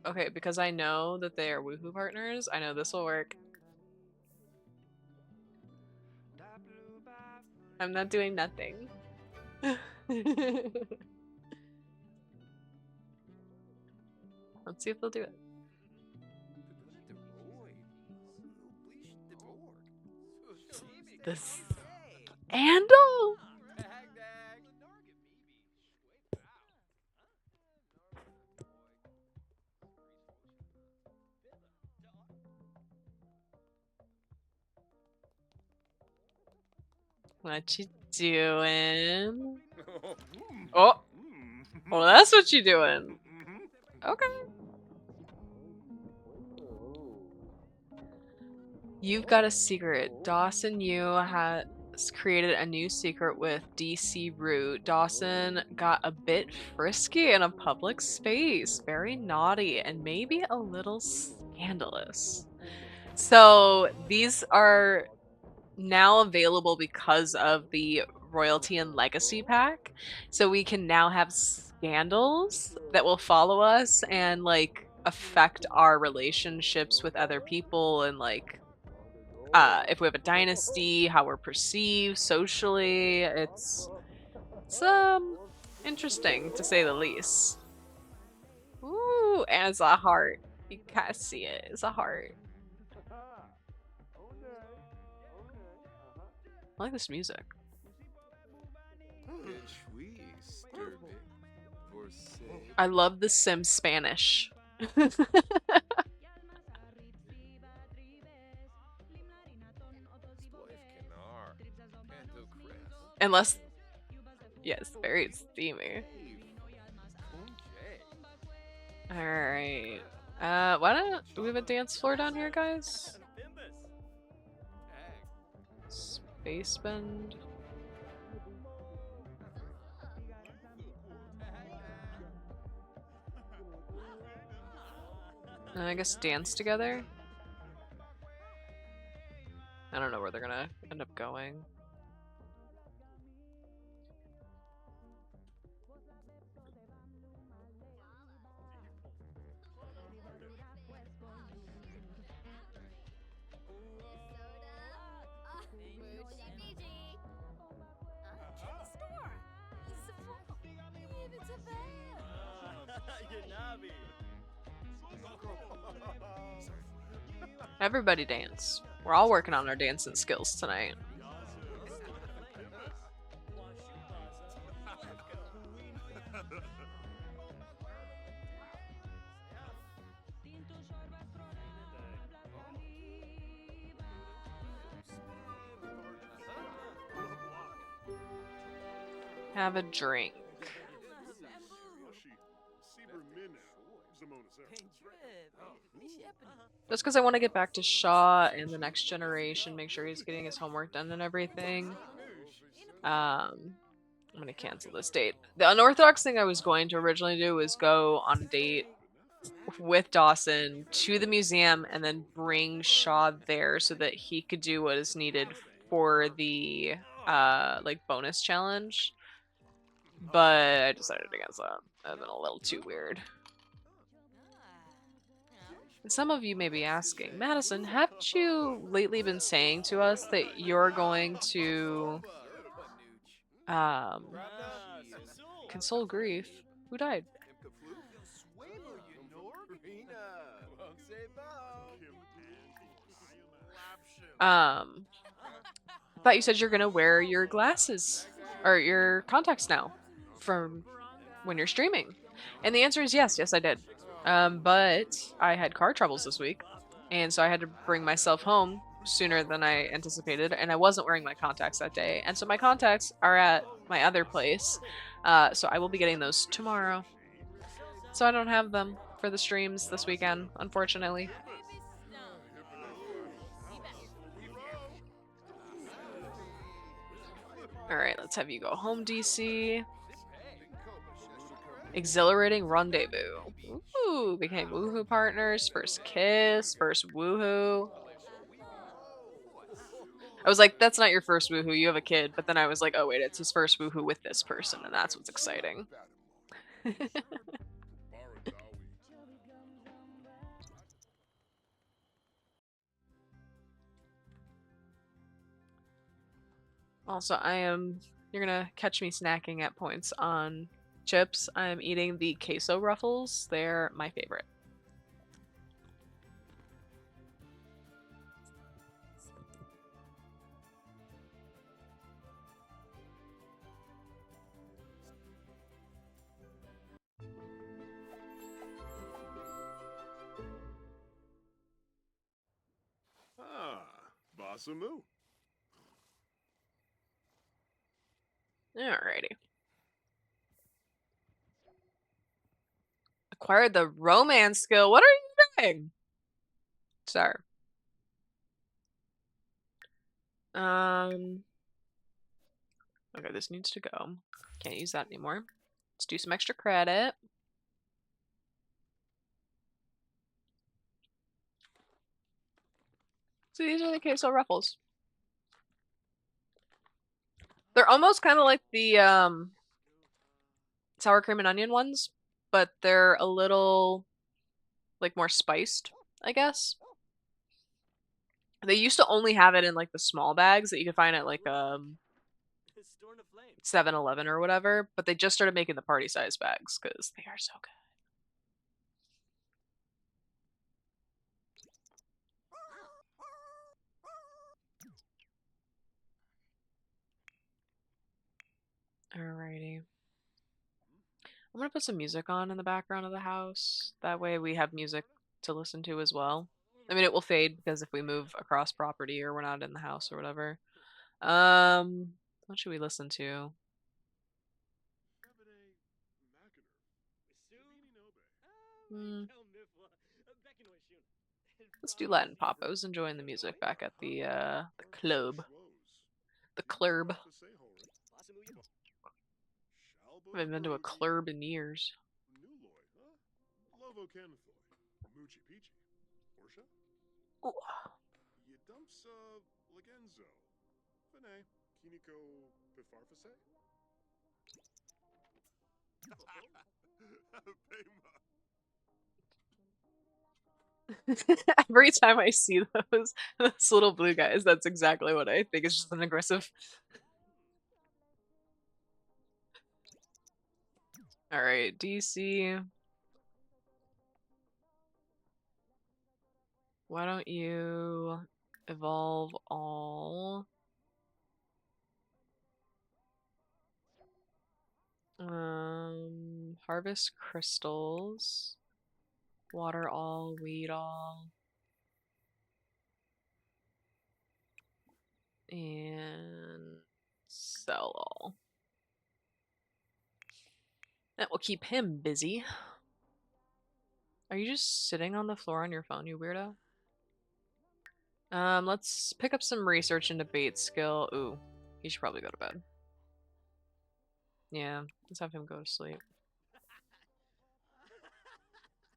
Okay, because I know that they are woohoo partners, I know this will work. I'm not doing nothing. Let's see if they'll do it. This handle. What you doing? Oh, well, that's what you doing. Okay. You've got a secret. Dawson, you has created a new secret with DC Root. Dawson got a bit frisky in a public space. Very naughty and maybe a little scandalous. So these are now available because of the royalty and legacy pack. So we can now have scandals that will follow us and like affect our relationships with other people and like if we have a dynasty, how we're perceived socially. It's interesting to say the least. Ooh, and it's a heart. You can't see it. It's a heart. I like this music. I love the Sim Spanish. Unless, yes, very steamy. Alright. Why don't do we have a dance floor down here, guys? Space bend. And I guess dance together? I don't know where they're gonna end up going. Everybody dance. We're all working on our dancing skills tonight. Have a drink. Just because I want to get back to Shaw and the next generation, make sure he's getting his homework done and everything. I'm going to cancel this date. The unorthodox thing I was going to originally do was go on a date with Dawson to the museum and then bring Shaw there so that he could do what is needed for the like bonus challenge. But I decided against that. That would have been a little too weird. Some of you may be asking, Madison, haven't you lately been saying to us that you're going to console grief? Who died? I thought you said you're gonna wear your glasses or your contacts now from when you're streaming. And the answer is yes, I did. But I had car troubles this week, and so I had to bring myself home sooner than I anticipated, and I wasn't wearing my contacts that day. And so my contacts are at my other place. So I will be getting those tomorrow. So I don't have them for the streams this weekend, unfortunately. Alright, let's have you go home, DC. Exhilarating rendezvous. Ooh, became woohoo partners. First kiss, first woohoo. I was like, that's not your first woohoo, you have a kid. But then I was like, oh wait, it's his first woohoo with this person, and that's what's exciting. Also, you're gonna catch me snacking at points on chips. I'm eating the queso ruffles. They're my favorite. Ah, Basamu. Alrighty. Acquired the romance skill. What are you doing? Sorry. Okay, this needs to go. Can't use that anymore. Let's do some extra credit. So these are the queso ruffles. They're almost kind of like the sour cream and onion ones, but they're a little like more spiced, I guess. They used to only have it in like the small bags that you could find at like 7-Eleven or whatever, but they just started making the party size bags because they are so good. Alrighty. I'm gonna put some music on in the background of the house. That way we have music to listen to as well. I mean, it will fade because if we move across property or we're not in the house or whatever. What should we listen to? Hmm. Let's do Latin pop. I was enjoying the music back at the club. The club. I haven't been to a club in years. Ooh. Every time I see those little blue guys, that's exactly what I think. It's just an aggressive. Alright, DC. Why don't you evolve all? Harvest crystals. Water all, weed all. And sell all. That will keep him busy. Are you just sitting on the floor on your phone, you weirdo? Let's pick up some research into bait skill. Ooh, he should probably go to bed. Yeah, let's have him go to sleep.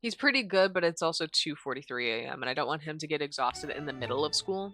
He's pretty good, but it's also 2:43 a.m. and I don't want him to get exhausted in the middle of school.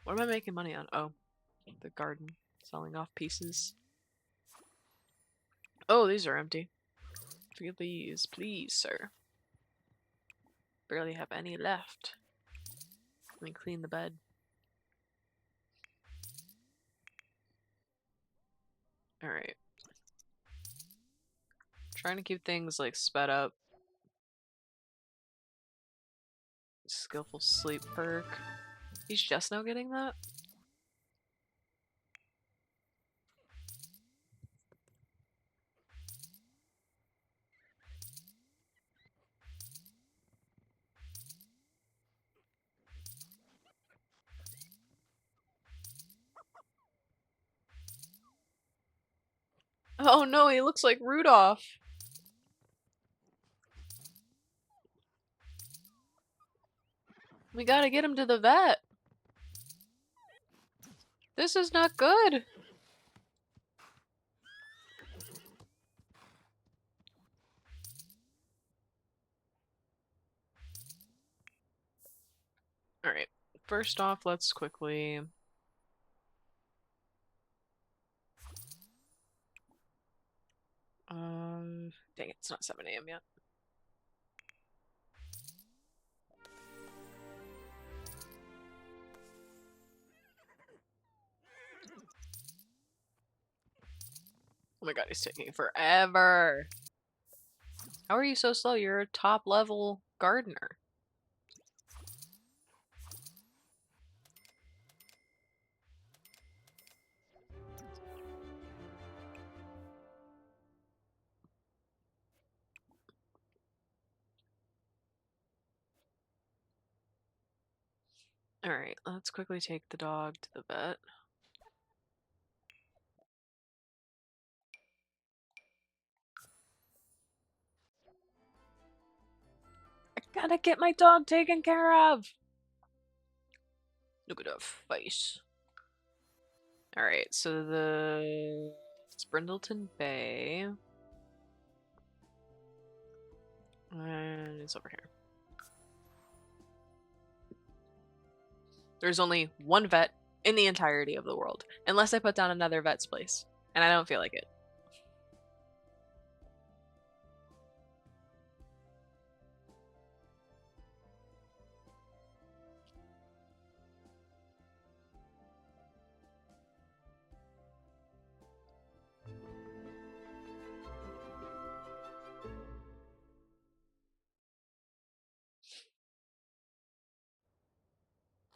What am I making money on? Oh. the garden, selling off pieces. Oh, these are empty. Feel these, please, sir. Barely have any left. Let me clean the bed. Alright. Trying to keep things like sped up. Skillful sleep perk. He's just now getting that? Oh no, he looks like Rudolph. We gotta get him to the vet. This is not good. Alright. First off, let's quickly... Dang it, it's not 7 AM yet. Oh my god, he's taking forever. How are you so slow? You're a top level gardener. Alright, let's quickly take the dog to the vet. I gotta get my dog taken care of! Look at that face. Alright, so it's Brindleton Bay. And it's over here. There's only one vet in the entirety of the world. Unless I put down another vet's place. And I don't feel like it.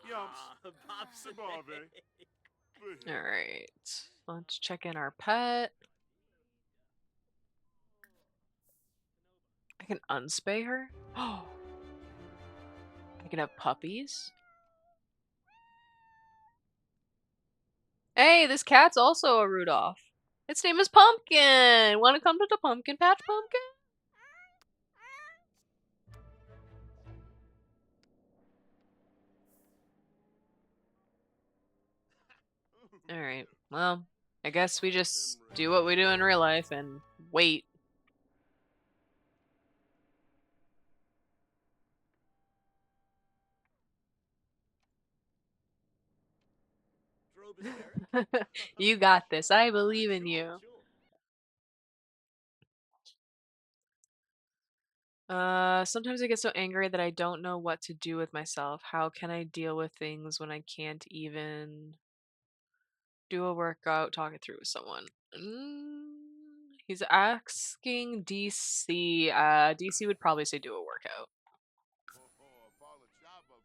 Yumps. Pops Savoy. Alright. Let's check in our pet. I can unspay her? Oh. I can have puppies? Hey, this cat's also a Rudolph. Its name is Pumpkin! Wanna come to the pumpkin patch, Pumpkin? Alright, well, I guess we just do what we do in real life and wait. You got this. I believe in you. Sometimes I get so angry that I don't know what to do with myself. How can I deal with things when I can't even do a workout, talk it through with someone? He's asking DC. DC would probably say do a workout.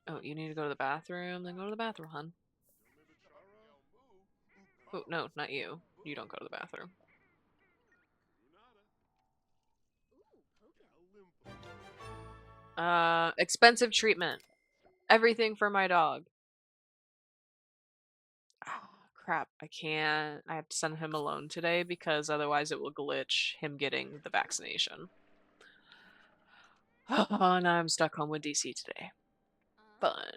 Oh, you need to go to the bathroom? Then go to the bathroom, hun. Oh, no, not you. You don't go to the bathroom. Expensive treatment. Everything for my dog. Ah, crap. I can't. I have to send him alone today because otherwise it will glitch him getting the vaccination. Oh, now I'm stuck home with DC today. Fun.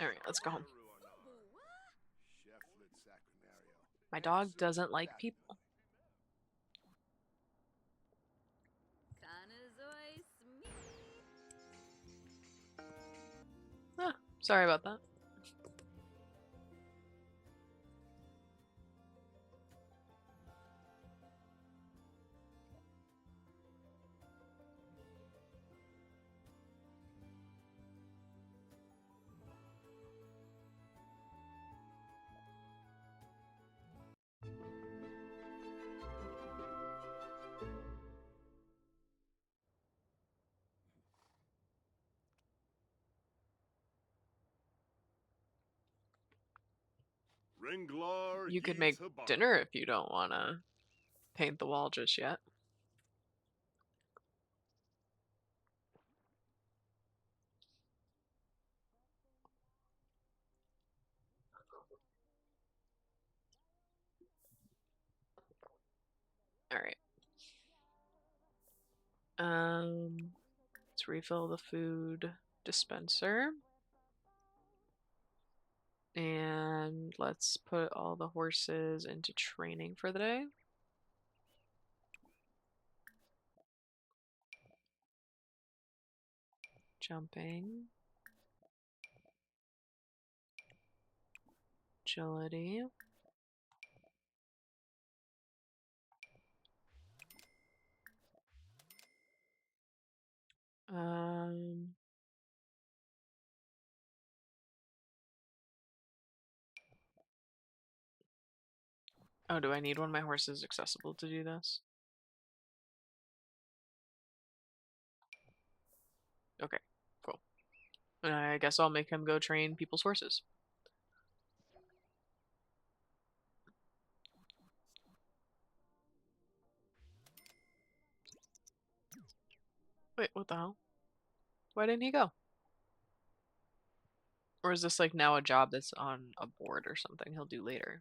Alright, let's go home. My dog doesn't like people. Ah, sorry about that. You could make dinner if you don't want to paint the wall just yet. Alright. Let's refill the food dispenser. And let's put all the horses into training for the day. Jumping. Agility. Oh, do I need one of my horses accessible to do this? Okay, cool. I guess I'll make him go train people's horses. Wait, what the hell? Why didn't he go? Or is this like now a job that's on a board or something he'll do later?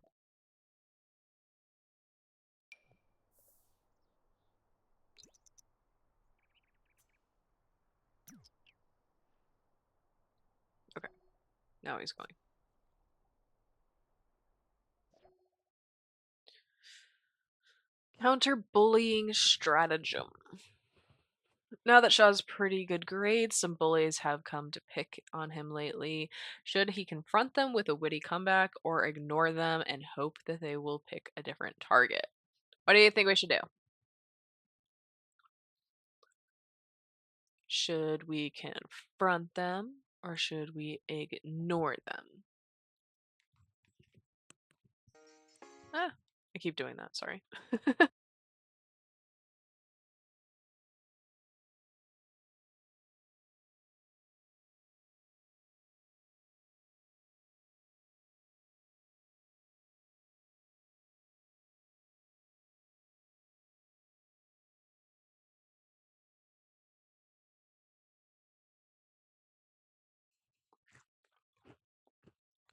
Okay, now he's going. Counter-bullying stratagem. Now that Shaw's pretty good grades, some bullies have come to pick on him lately. Should he confront them with a witty comeback or ignore them and hope that they will pick a different target? What do you think we should do? Should we confront them or should we ignore them? Ah, I keep doing that, sorry.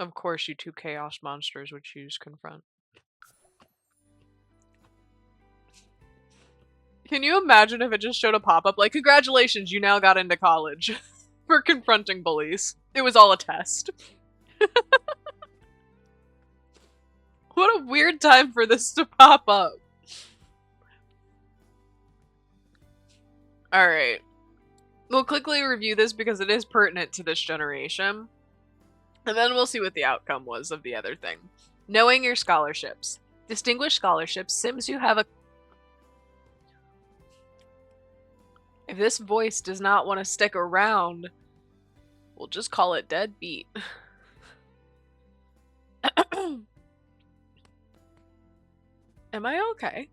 Of course, you two chaos monsters would choose confront. Can you imagine if it just showed a pop-up like, congratulations, you now got into college for confronting bullies. It was all a test. What a weird time for this to pop up. Alright. We'll quickly review this because it is pertinent to this generation. And then we'll see what the outcome was of the other thing. Knowing your scholarships. Distinguished scholarships, Sims who have a... If this voice does not want to stick around, we'll just call it deadbeat. Am I okay?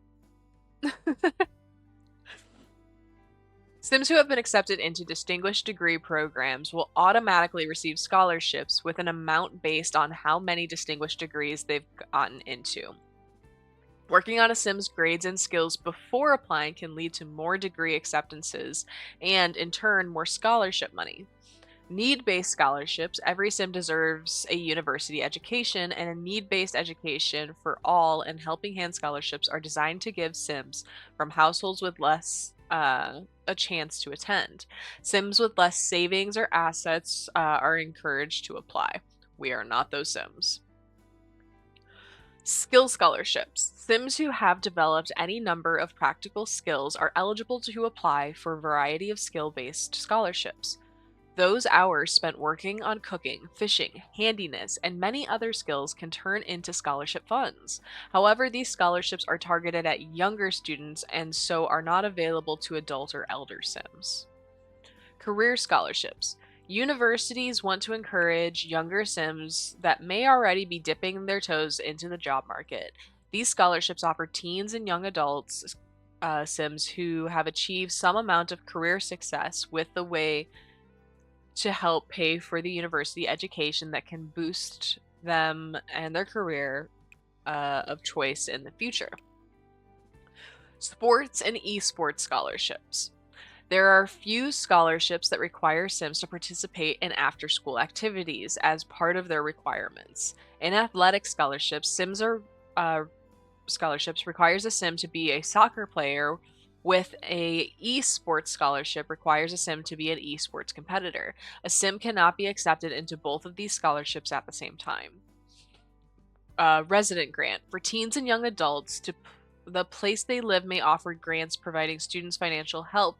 Sims who have been accepted into distinguished degree programs will automatically receive scholarships with an amount based on how many distinguished degrees they've gotten into. Working on a Sim's grades and skills before applying can lead to more degree acceptances and, in turn, more scholarship money. Need-based scholarships. Every Sim deserves a university education, and a need-based education for all and helping hand scholarships are designed to give Sims from households with less a chance to attend. Sims with less savings or assets are encouraged to apply. We are not those Sims. Skill scholarships. Sims who have developed any number of practical skills are eligible to apply for a variety of skill-based scholarships. Those hours spent working on cooking, fishing, handiness, and many other skills can turn into scholarship funds. However, these scholarships are targeted at younger students and so are not available to adult or elder Sims. Career scholarships. Universities want to encourage younger Sims that may already be dipping their toes into the job market. These scholarships offer teens and young adults Sims who have achieved some amount of career success with the way to help pay for the university education that can boost them and their career of choice in the future. Sports and esports scholarships. There are few scholarships that require Sims to participate in after school activities as part of their requirements. In athletic scholarships, scholarships requires a Sim to be a soccer player, with a esports scholarship requires a Sim to be an esports competitor. A Sim cannot be accepted into both of these scholarships at the same time. Resident grant. For teens and young adults, the place they live may offer grants providing students financial help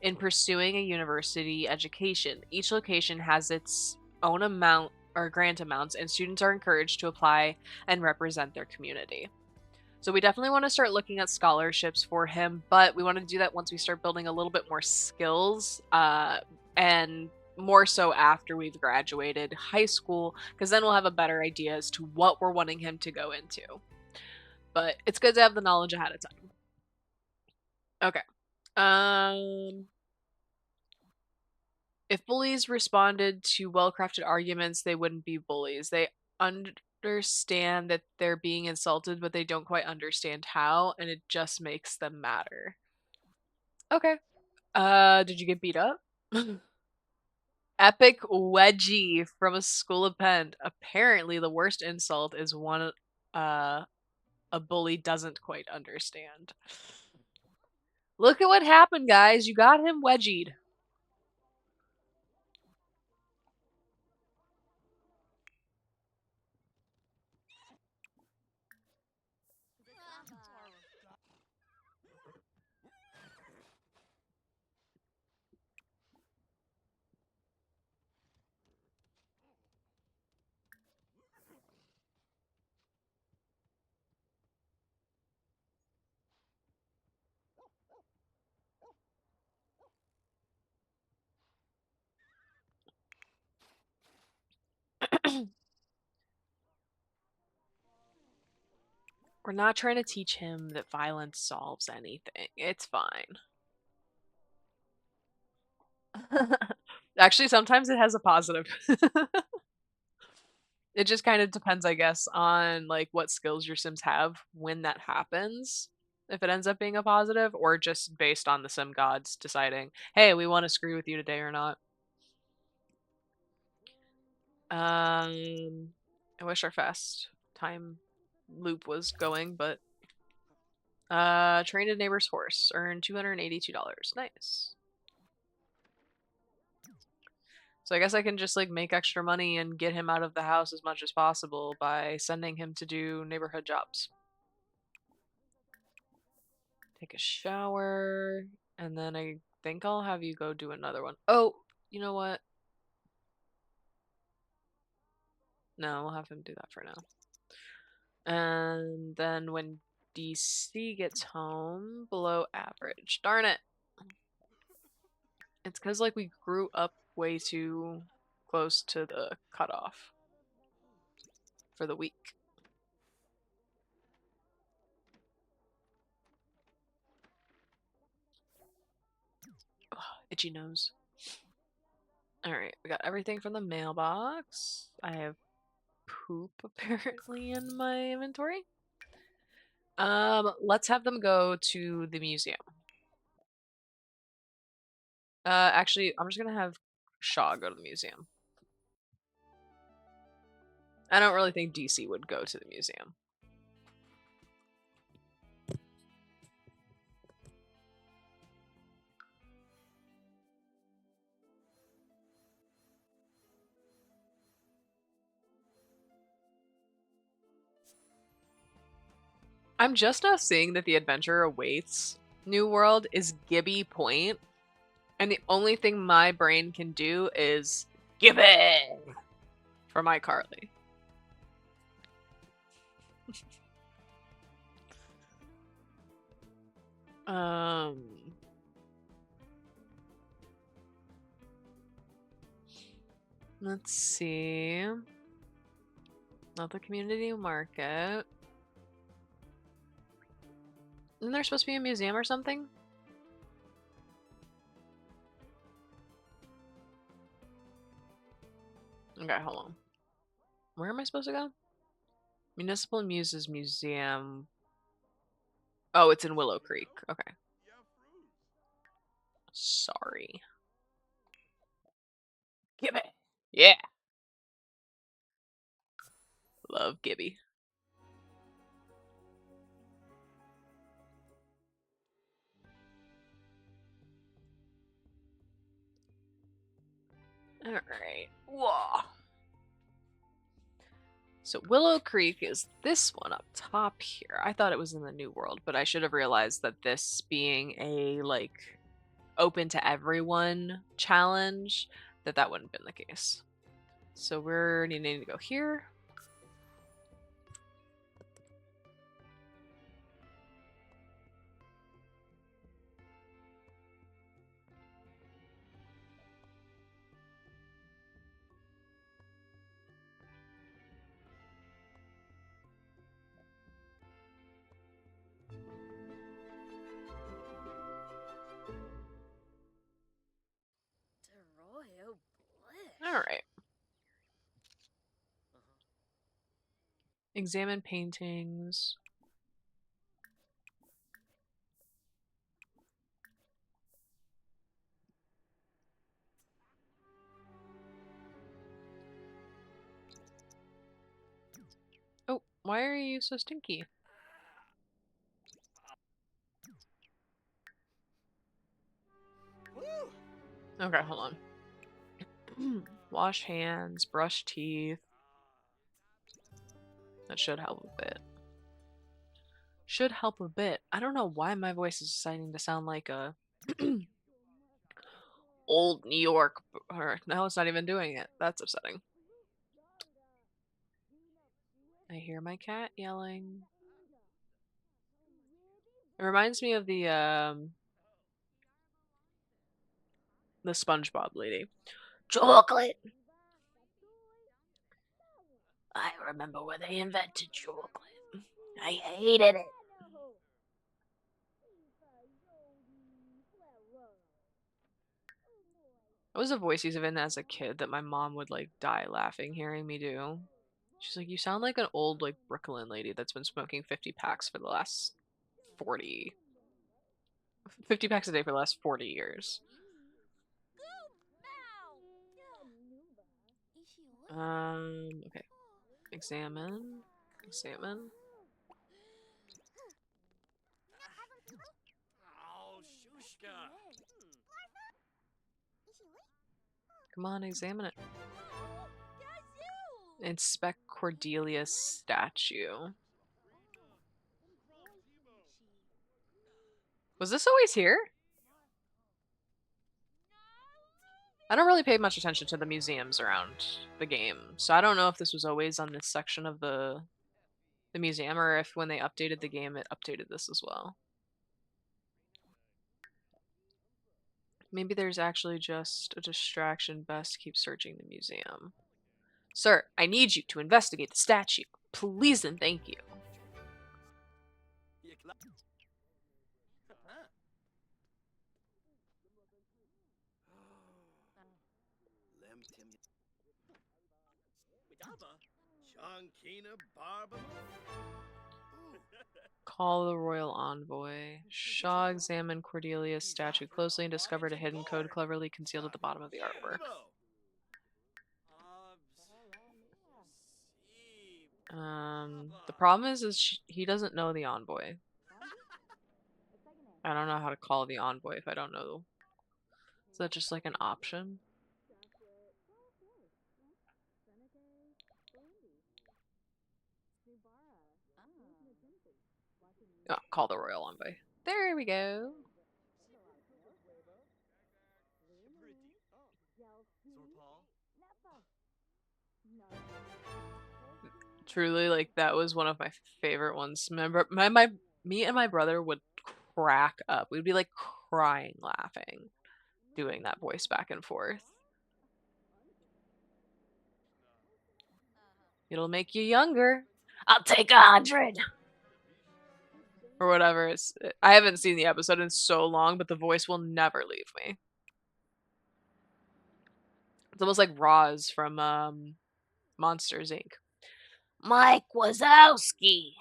in pursuing a university education. Each location has its own amount or grant amounts, and students are encouraged to apply and represent their community. So we definitely want to start looking at scholarships for him, but we want to do that once we start building a little bit more skills, and more so after we've graduated high school, because then we'll have a better idea as to what we're wanting him to go into. But it's good to have the knowledge ahead of time. Okay. If bullies responded to well-crafted arguments, they wouldn't be bullies. They understand that they're being insulted, but they don't quite understand how, and it just makes them madder. Okay. Did you get beat up? Epic wedgie from a school of pen. Apparently, the worst insult is one a bully doesn't quite understand. Look at what happened, guys. You got him wedgied. We're not trying to teach him that violence solves anything. It's fine. Actually, sometimes it has a positive. It just kind of depends, I guess, on like what skills your Sims have when that happens. If it ends up being a positive, or just based on the Sim gods deciding, hey, we want to screw with you today or not. I wish our fast time loop was going, but trained a neighbor's horse, earned $282. Nice. So I guess I can just like make extra money and get him out of the house as much as possible by sending him to do neighborhood jobs. Take a shower, and then I think I'll have you go do another one. Oh, you know what? No, we'll have him do that for now. And then when DC gets home, below average. Darn it. It's because like we grew up way too close to the cutoff for the week. Ugh, itchy nose. Alright, we got everything from the mailbox. I have poop apparently in my inventory. Let's have them go to the museum. Actually, I'm just gonna have Shaw go to the museum. I don't really think DC would go to the museum. I'm just now seeing that the adventure awaits New World is Gibby Point, and the only thing my brain can do is Gibby for my Carly. Let's see. Not the community market. Isn't there supposed to be a museum or something? Okay, hold on. Where am I supposed to go? Municipal Muses Museum. Oh, it's in Willow Creek. Okay. Sorry. Gibby. Yeah. Love Gibby. Alright. Whoa. So Willow Creek is this one up top here. I thought it was in the New World, but I should have realized that this being a, like, open to everyone challenge, that wouldn't have been the case. So we're needing to go here. Alright. Examine paintings. Oh, why are you so stinky? Okay, hold on. Wash hands, brush teeth. That should help a bit. Should help a bit. I don't know why my voice is deciding to sound like a old New York. Or no, it's not even doing it. That's upsetting. I hear my cat yelling. It reminds me of the SpongeBob lady. Chocolate. I remember when they invented chocolate. I hated it. What was a voice he's in as a kid that my mom would like die laughing hearing me do? She's like, you sound like an old like Brooklyn lady that's been smoking 50 packs for the last 40 50 packs a day for the last 40 years. Okay. Examine. Examine. Oh, Shushka. Come on, examine it. Inspect Cordelia's statue. Was this always here? I don't really pay much attention to the museums around the game, so I don't know if this was always on this section of the museum, or if when they updated the game, it updated this as well. Maybe there's actually just a distraction. Best keep searching the museum. Sir, I need you to investigate the statue. Please and thank you. Call the royal envoy. Shaw examined Cordelia's statue closely and discovered a hidden code cleverly concealed at the bottom of the artwork. The problem is he doesn't know the envoy. I don't know how to call the envoy if I don't know. Is that just like an option? Oh, call the royal envoy. There we go. Truly, like that was one of my favorite ones. Remember, me and my brother would crack up. We'd be like crying, laughing, doing that voice back and forth. It'll make you younger. I'll take 100 or whatever. I haven't seen the episode in so long, but the voice will never leave me. It's almost like Roz from Monsters Inc. Mike Wazowski,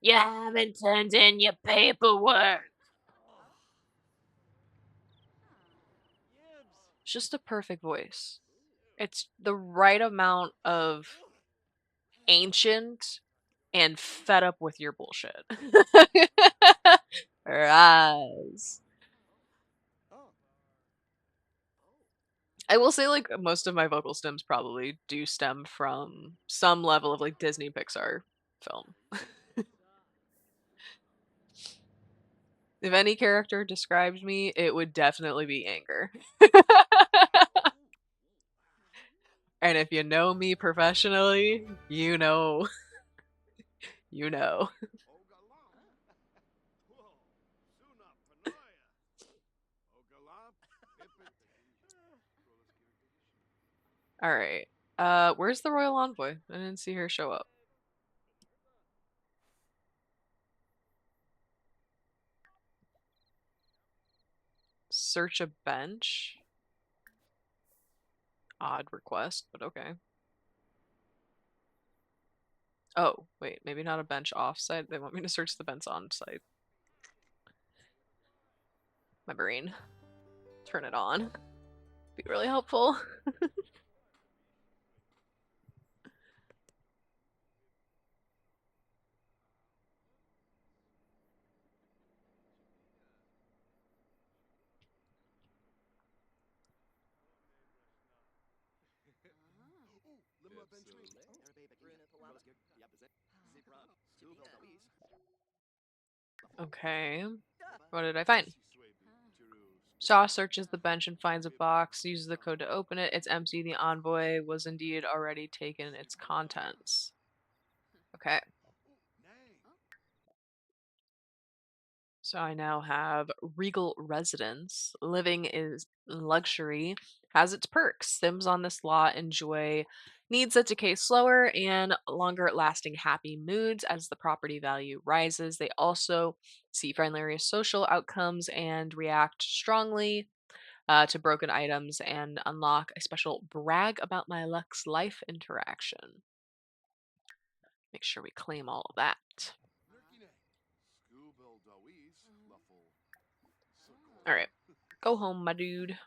you haven't turned in your paperwork. It's just a perfect voice. It's the right amount of ancient and fed up with your bullshit. Rise. I will say, like, most of my vocal stems probably do stem from some level of, like, Disney Pixar film. If any character described me, it would definitely be anger. And if you know me professionally, you know. You know. Alright. Where's the royal envoy? I didn't see her show up. Search a bench? Odd request, but okay. Oh, wait, maybe not a bench off-site. They want me to search the bench on-site. My brain. Turn it on. Be really helpful. Okay. What did I find? Shaw searches the bench and finds a box, uses the code to open it. It's empty. The envoy was indeed already taken its contents. Okay. So I now have regal residence. Living is luxury, has its perks. Sims on this lot enjoy needs that decay slower and longer lasting happy moods as the property value rises. They also see friendlier social outcomes and react strongly to broken items and unlock a special brag about my Lux life interaction. Make sure we claim all of that. All right, go home, my dude.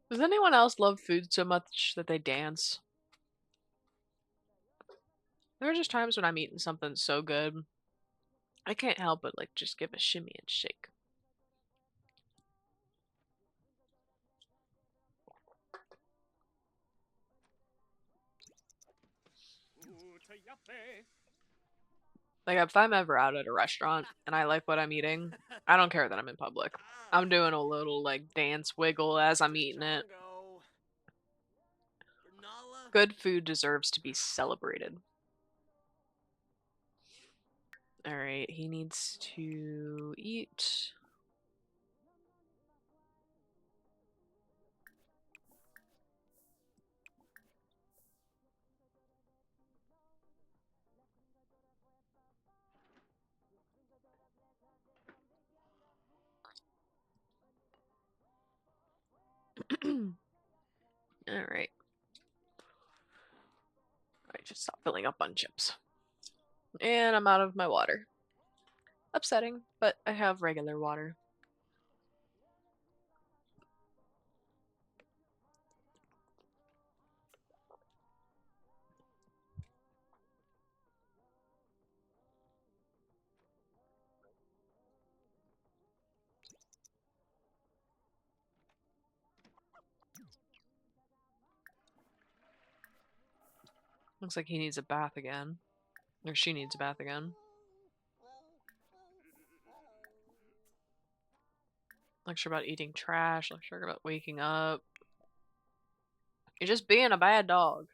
Does anyone else love food so much that they dance? There are just times when I'm eating something so good, I can't help but like just give a shimmy and shake. Like if I'm ever out at a restaurant and I like what I'm eating, I don't care that I'm in public. I'm doing a little like dance wiggle as I'm eating it. Good food deserves to be celebrated. Alright, he needs to eat. Alright. I just stopped filling up on chips. And I'm out of my water. Upsetting, but I have regular water. Looks like he needs a bath again. Or she needs a bath again. Lecture about eating trash, lecture about waking up. You're just being a bad dog.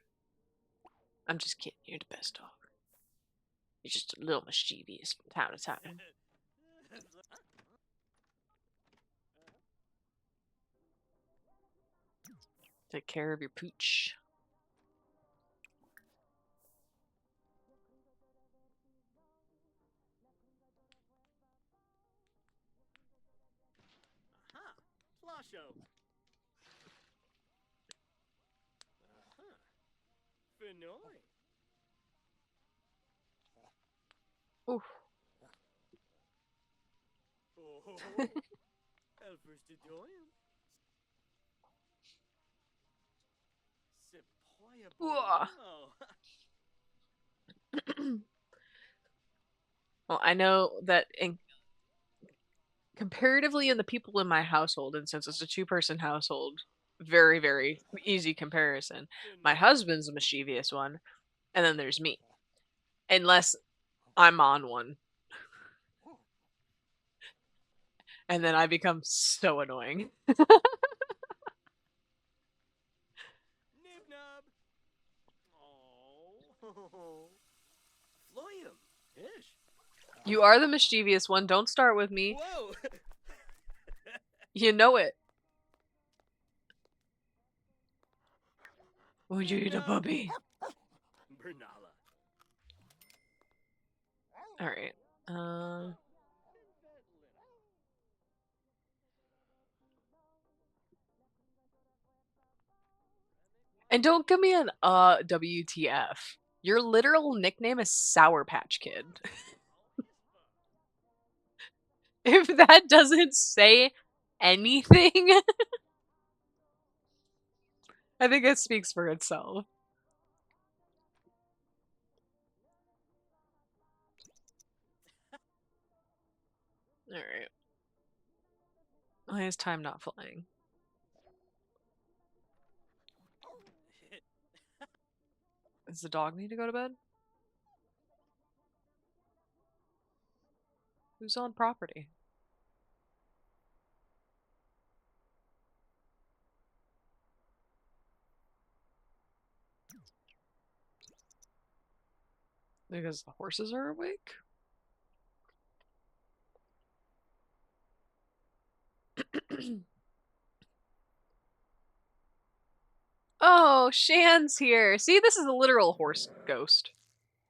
I'm just kidding, you're the best dog. You're just a little mischievous from time to time. Take care of your pooch. Aha! Plusho. Fenoi. Oof. Oh, Elfers to doyum. Sepoya Whoa. boy. Well, I know that comparatively in the people in my household, and since it's a two-person household, very, very easy comparison. My husband's a mischievous one, and then there's me. Unless I'm on one. And then I become so annoying. Nibnub. Oh. Floyum. Ish. You are the mischievous one. Don't start with me. Whoa. You know it. Would you eat a puppy? Bernala. Alright. And don't give me an WTF. Your literal nickname is Sour Patch Kid. If that doesn't say anything, I think it speaks for itself. Alright. Why is time not flying? Does the dog need to go to bed? Who's on property? Because the horses are awake? Oh, Shan's here. See, this is a literal horse ghost.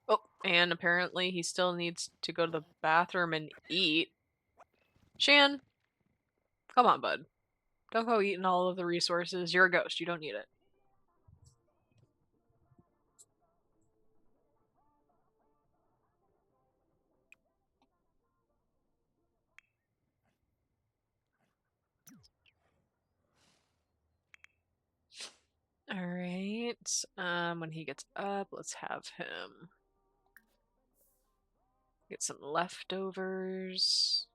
Oh, and apparently he still needs to go to the bathroom and eat. Shan, come on, bud. Don't go eating all of the resources. You're a ghost. You don't need it. Alright. When he gets up, let's have him get some leftovers.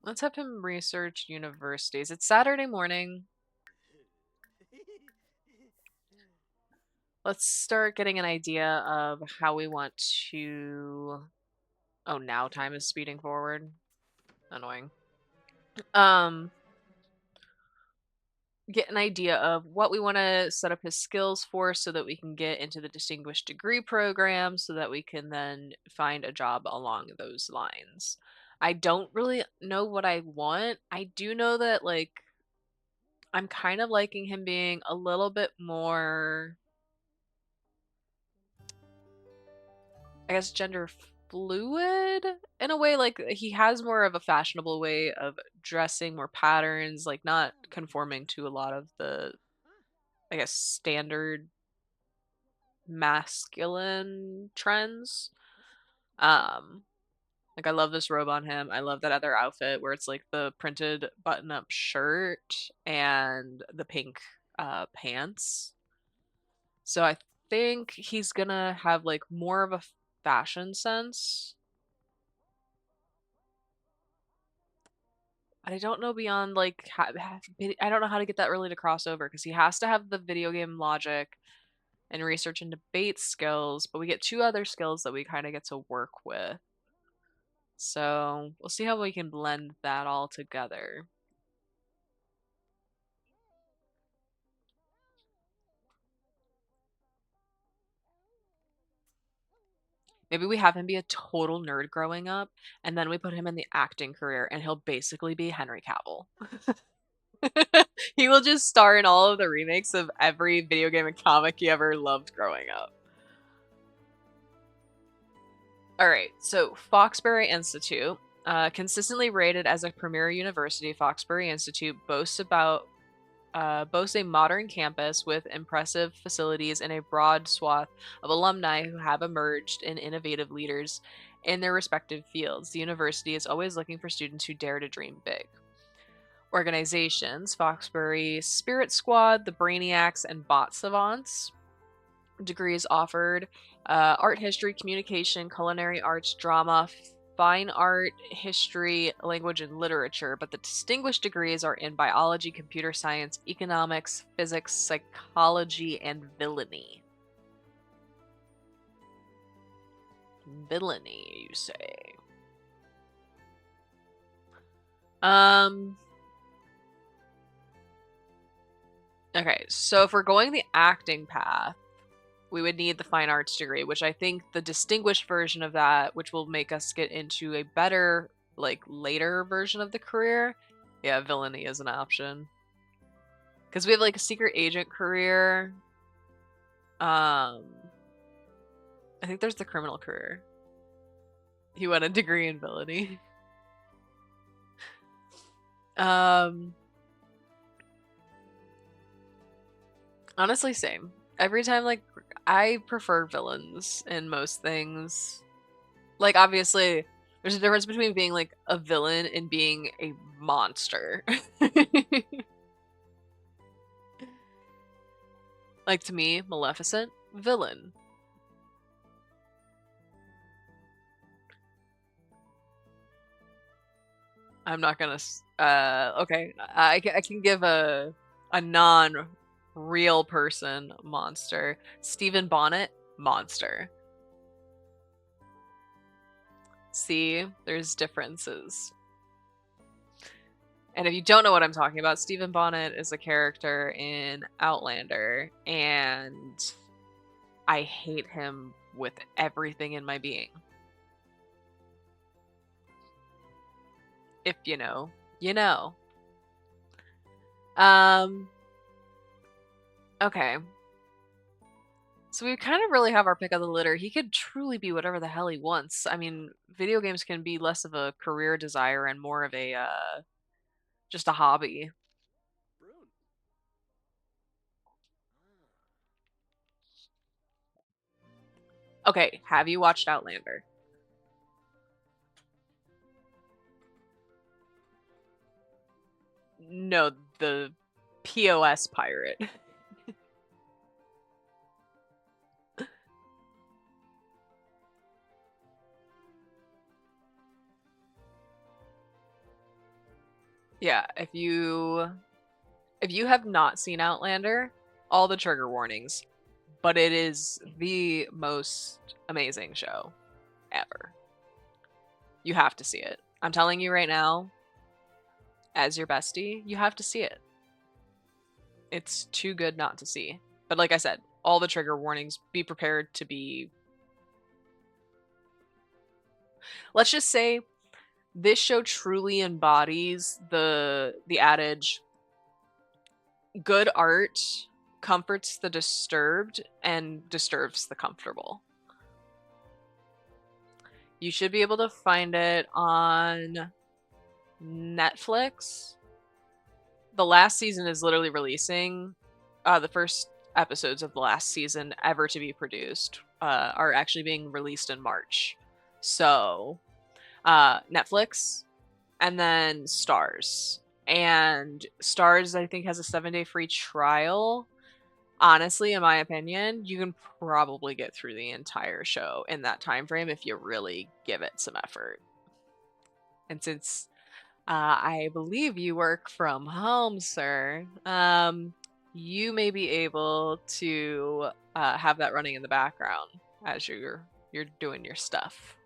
Let's have him research universities. It's Saturday morning. Let's start getting an idea of how we want to... Oh, now time is speeding forward. Annoying. Um, get an idea of what we want to set up his skills for so that we can get into the distinguished degree program so that we can then find a job along those lines. I don't really know what I want. I do know that like I'm kind of liking him being a little bit more, I guess, gender fluid in a way. Like he has more of a fashionable way of dressing, more patterns, like not conforming to a lot of the, I guess, standard masculine trends. Um, like I love this robe on him. I love that other outfit where it's like the printed button-up shirt and the pink pants. So I think he's gonna have like more of a fashion sense. But I don't know beyond like I don't know how to get that really to cross over because he has to have the video game logic and research and debate skills, but we get two other skills that we kind of get to work with. So we'll see how we can blend that all together. Maybe we have him be a total nerd growing up, and then we put him in the acting career, and he'll basically be Henry Cavill. He will just star in all of the remakes of every video game and comic he ever loved growing up. All right, so Foxbury Institute, consistently rated as a premier university, Foxbury Institute boasts a modern campus with impressive facilities and a broad swath of alumni who have emerged in innovative leaders in their respective fields. The university is always looking for students who dare to dream big. Organizations: Foxbury Spirit Squad, the Brainiacs, and Bot Savants. Degrees offered: art history, communication, culinary arts, drama, fine art, history, language, and literature. But the distinguished degrees are in biology, computer science, economics, physics, psychology, and villainy. Villainy, you say? Okay, so if we're going the acting path, we would need the fine arts degree, which I think the distinguished version of that, which will make us get into a better, like, later version of the career. Yeah, villainy is an option. Because we have, like, a secret agent career. I think there's the criminal career. He won a degree in villainy. Honestly, same. Every time, like, I prefer villains in most things. Like, obviously, there's a difference between being, like, a villain and being a monster. Like, to me, Maleficent, villain. I'm not gonna, okay. I can give a non-real person monster. Stephen Bonnet, monster. See, there's differences. And if you don't know what I'm talking about, Stephen Bonnet is a character in Outlander, and I hate him with everything in my being. If you know, you know. Okay. So we kind of really have our pick of the litter. He could truly be whatever the hell he wants. I mean, video games can be less of a career desire and more of a, just a hobby. Okay, have you watched Outlander? No, the POS pirate. Yeah, if you have not seen Outlander, all the trigger warnings, but it is the most amazing show ever. You have to see it. I'm telling you right now, as your bestie, you have to see it. It's too good not to see. But like I said, all the trigger warnings, be prepared to be. Let's just say this show truly embodies the adage good art comforts the disturbed and disturbs the comfortable. You should be able to find it on Netflix. The last season is literally releasing. The first episodes of the last season ever to be produced are actually being released in March. So, Netflix and then Stars. And Stars, I think, has a 7-day free trial. Honestly, in my opinion, you can probably get through the entire show in that time frame if you really give it some effort. And since I believe you work from home, sir, you may be able to have that running in the background as you're doing your stuff.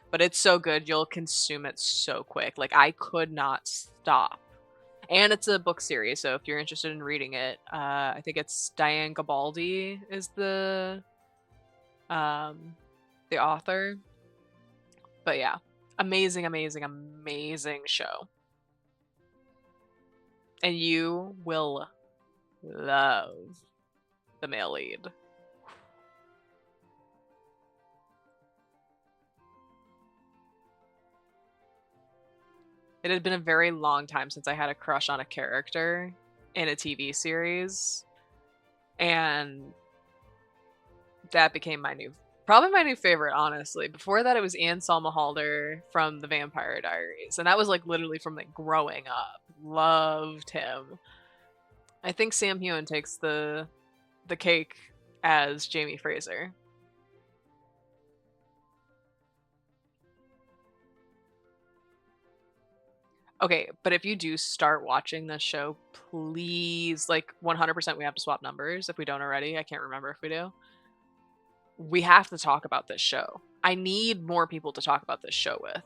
But it's so good, you'll consume it so quick. Like, I could not stop. And it's a book series, so if you're interested in reading it, I think it's Diane Gabaldi is the author. But yeah, amazing, amazing, amazing show. And you will love the male lead. It had been a very long time since I had a crush on a character in a TV series, and that became probably my new favorite, honestly. Before that, it was Anne Salmahalder from The Vampire Diaries, and that was like literally from like growing up. Loved him. I think Sam Heughan takes the cake as Jamie Fraser. Okay, but if you do start watching this show, please, like 100% we have to swap numbers if we don't already. I can't remember if we do. We have to talk about this show. I need more people to talk about this show with.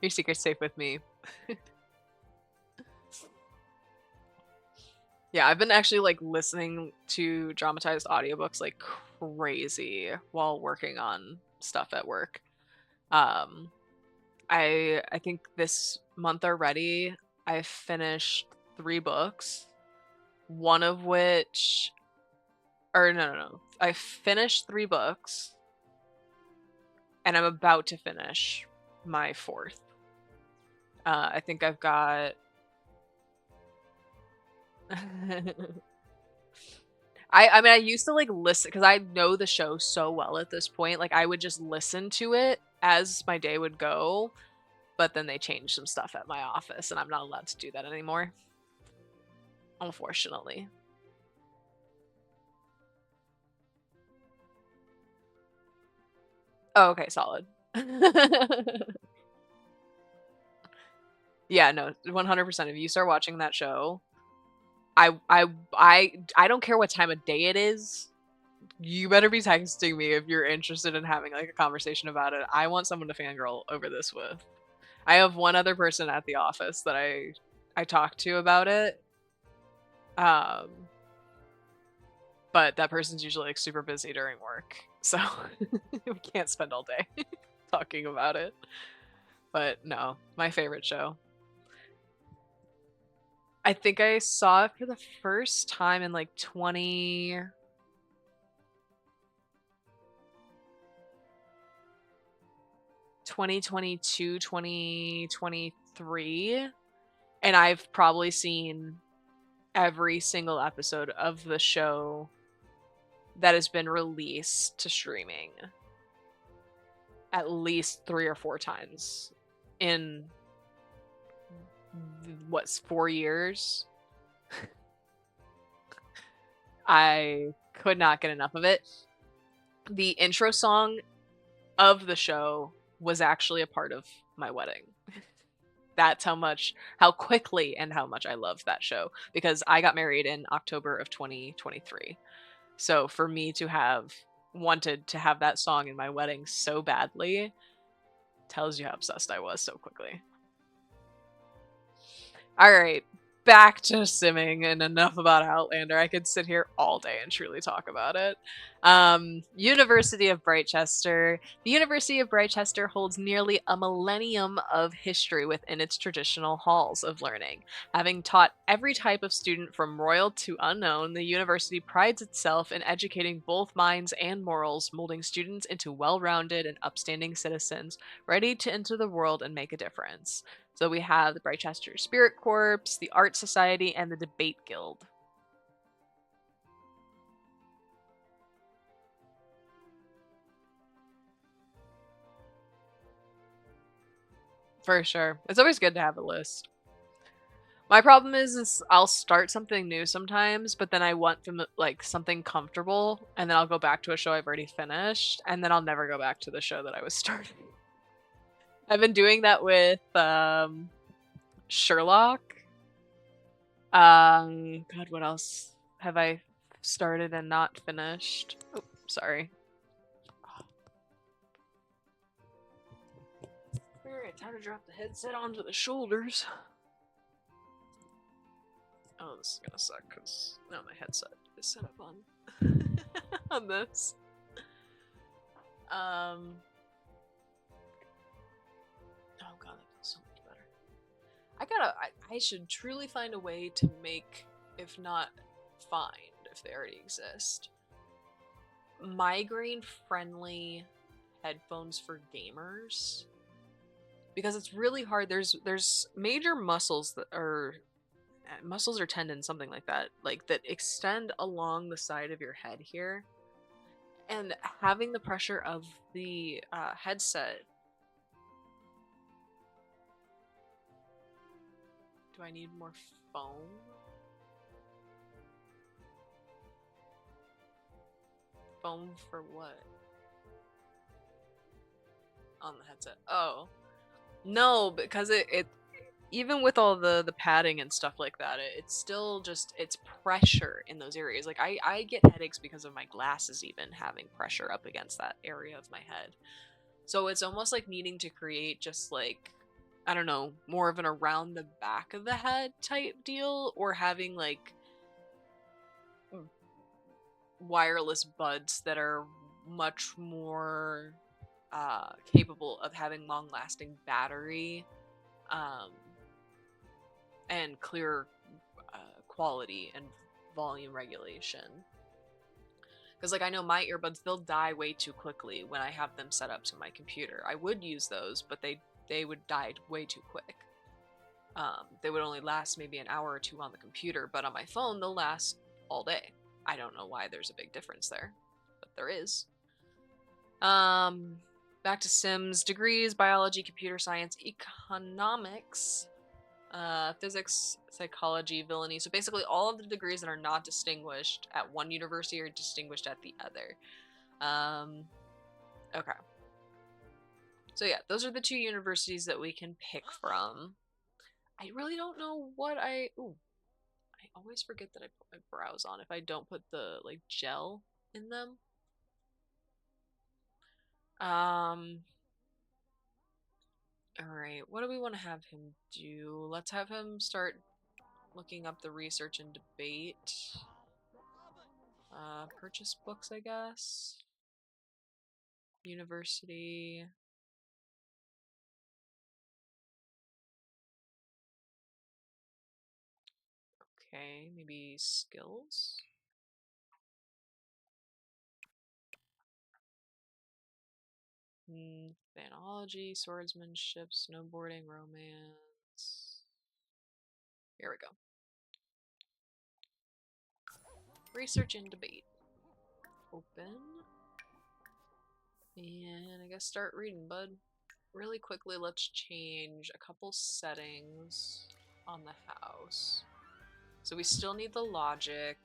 Your secret's safe with me. Yeah, I've been actually like listening to dramatized audiobooks like crazy while working on stuff at work. Um, I think this month already I finished 3 books, one of which, or no. I finished 3 books, and I'm about to finish my 4th. I think I've got. I mean, I used to like listen because I know the show so well at this point. Like, I would just listen to it as my day would go, but then they changed some stuff at my office, and I'm not allowed to do that anymore, unfortunately. Oh, okay, solid. Yeah, no, 100%. If you start watching that show, I don't care what time of day it is. You better be texting me if you're interested in having like a conversation about it. I want someone to fangirl over this with. I have one other person at the office that I talked to about it. Um, but that person's usually like super busy during work, so we can't spend all day talking about it. But no, my favorite show. I think I saw it for the first time in like 2022, 2023, and I've probably seen every single episode of the show that has been released to streaming at least 3 or 4 times in what's 4 years. I could not get enough of it. The intro song of the show was actually a part of my wedding. That's how quickly and how much I loved that show, because I got married in October of 2023. So for me to have wanted to have that song in my wedding so badly tells you how obsessed I was so quickly. All right, back to simming and enough about Outlander. I could sit here all day and truly talk about it. University of Brightchester. The University of Brightchester holds nearly a millennium of history within its traditional halls of learning. Having taught every type of student from royal to unknown, the university prides itself in educating both minds and morals, molding students into well-rounded and upstanding citizens, ready to enter the world and make a difference. So we have the Brightchester Spirit Corps, the Art Society, and the Debate Guild. For sure. It's always good to have a list. My problem is I'll start something new sometimes, but then I want like something comfortable, and then I'll go back to a show I've already finished, and then I'll never go back to the show that I was starting. I've been doing that with Sherlock. God, what else have I started and not finished? Oh, sorry. Alright, time to drop the headset onto the shoulders. Oh, this is gonna suck because now my headset is set up on on this. Oh god, that feels so much better. I should truly find a way to make, if not find, if they already exist, migraine friendly headphones for gamers. Because it's really hard. There's major muscles or tendons, something like that, that extend along the side of your head here, and having the pressure of the headset. Do I need more foam? Foam for what? On the headset. Oh. No, because it even with all the padding and stuff like that, it's still just, it's pressure in those areas. Like I get headaches because of my glasses even having pressure up against that area of my head. So it's almost like needing to create just like, I don't know, more of an around the back of the head type deal, or having like wireless buds that are much more capable of having long lasting battery and clear quality and volume regulation. Because like I know my earbuds, they'll die way too quickly when I have them set up to my computer. I would use those, but they would die way too quick. They would only last maybe an hour or two on the computer, but on my phone they'll last all day. I don't know why there's a big difference there, but there is. Back to Sims. Degrees: biology, computer science, economics, physics, psychology, villainy. So basically all of the degrees that are not distinguished at one university are distinguished at the other. Okay. So yeah, those are the two universities that we can pick from. I really don't know what ooh, I always forget that I put my brows on if I don't put the like gel in them. Alright, what do we want to have him do? Let's have him start looking up the research and debate. Purchase books, I guess. University. Okay, maybe skills? Phanology, swordsmanship, snowboarding, romance. Here we go. Research and debate. Open. And I guess start reading, bud. Really quickly, let's change a couple settings on the house. So we still need the logic.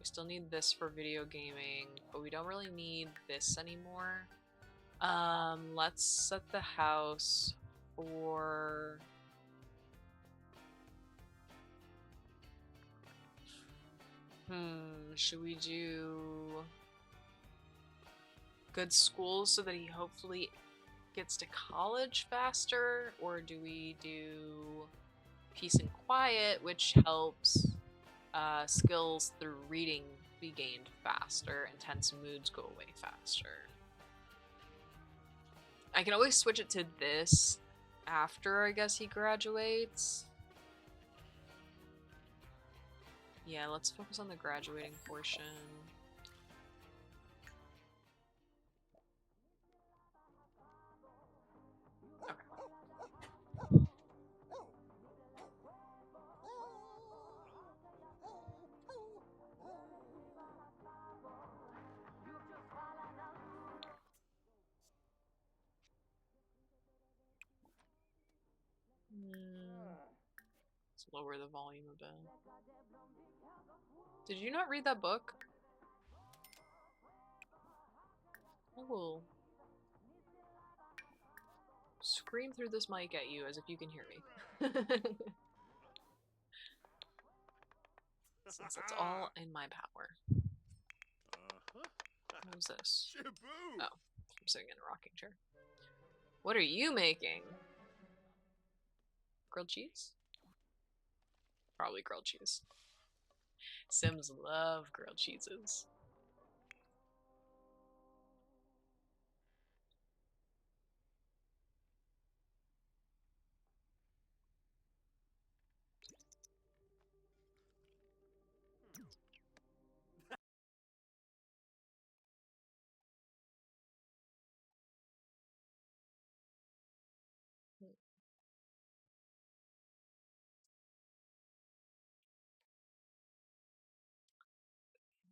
We still need this for video gaming, but we don't really need this anymore. Let's set the house for Should we do good schools so that he hopefully gets to college faster? Or do we do peace and quiet, which helps skills through reading be gained faster and tense moods go away faster? I can always switch it to this after, I guess, he graduates. Yeah, let's focus on the graduating portion. Let's lower the volume a bit. Did you not read that book? I will scream through this mic at you as if you can hear me. Since it's all in my power. What was this? Shaboo! Oh, I'm sitting in a rocking chair. What are you making? Grilled cheese? Probably grilled cheese. Sims love grilled cheeses.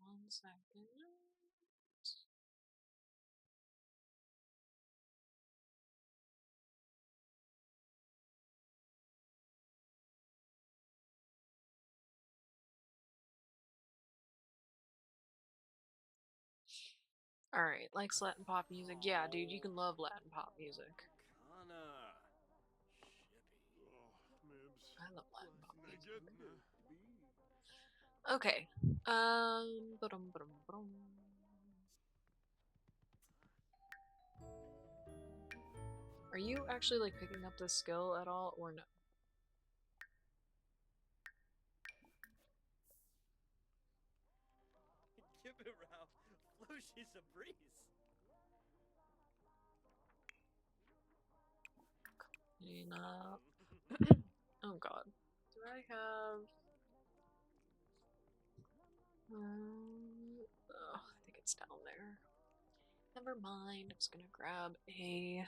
One second. Alright, likes Latin pop music. Yeah, dude, you can love Latin pop music. Kana. Mibs. I love Latin pop music. Nigga. Okay. Ba-dum. Are you actually like picking up this skill at all or no? Give it, Ralph. Flushy's a breeze. Clean up. Oh god. Do I have I think it's down there. Never mind. I'm just gonna grab a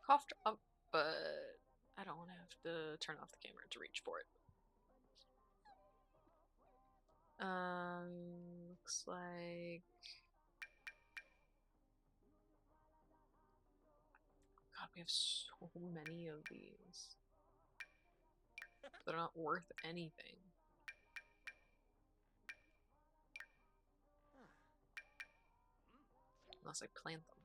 cough drop, but I don't want to have to turn off the camera to reach for it. Looks like God, we have so many of these. They're not worth anything. Unless I plant them.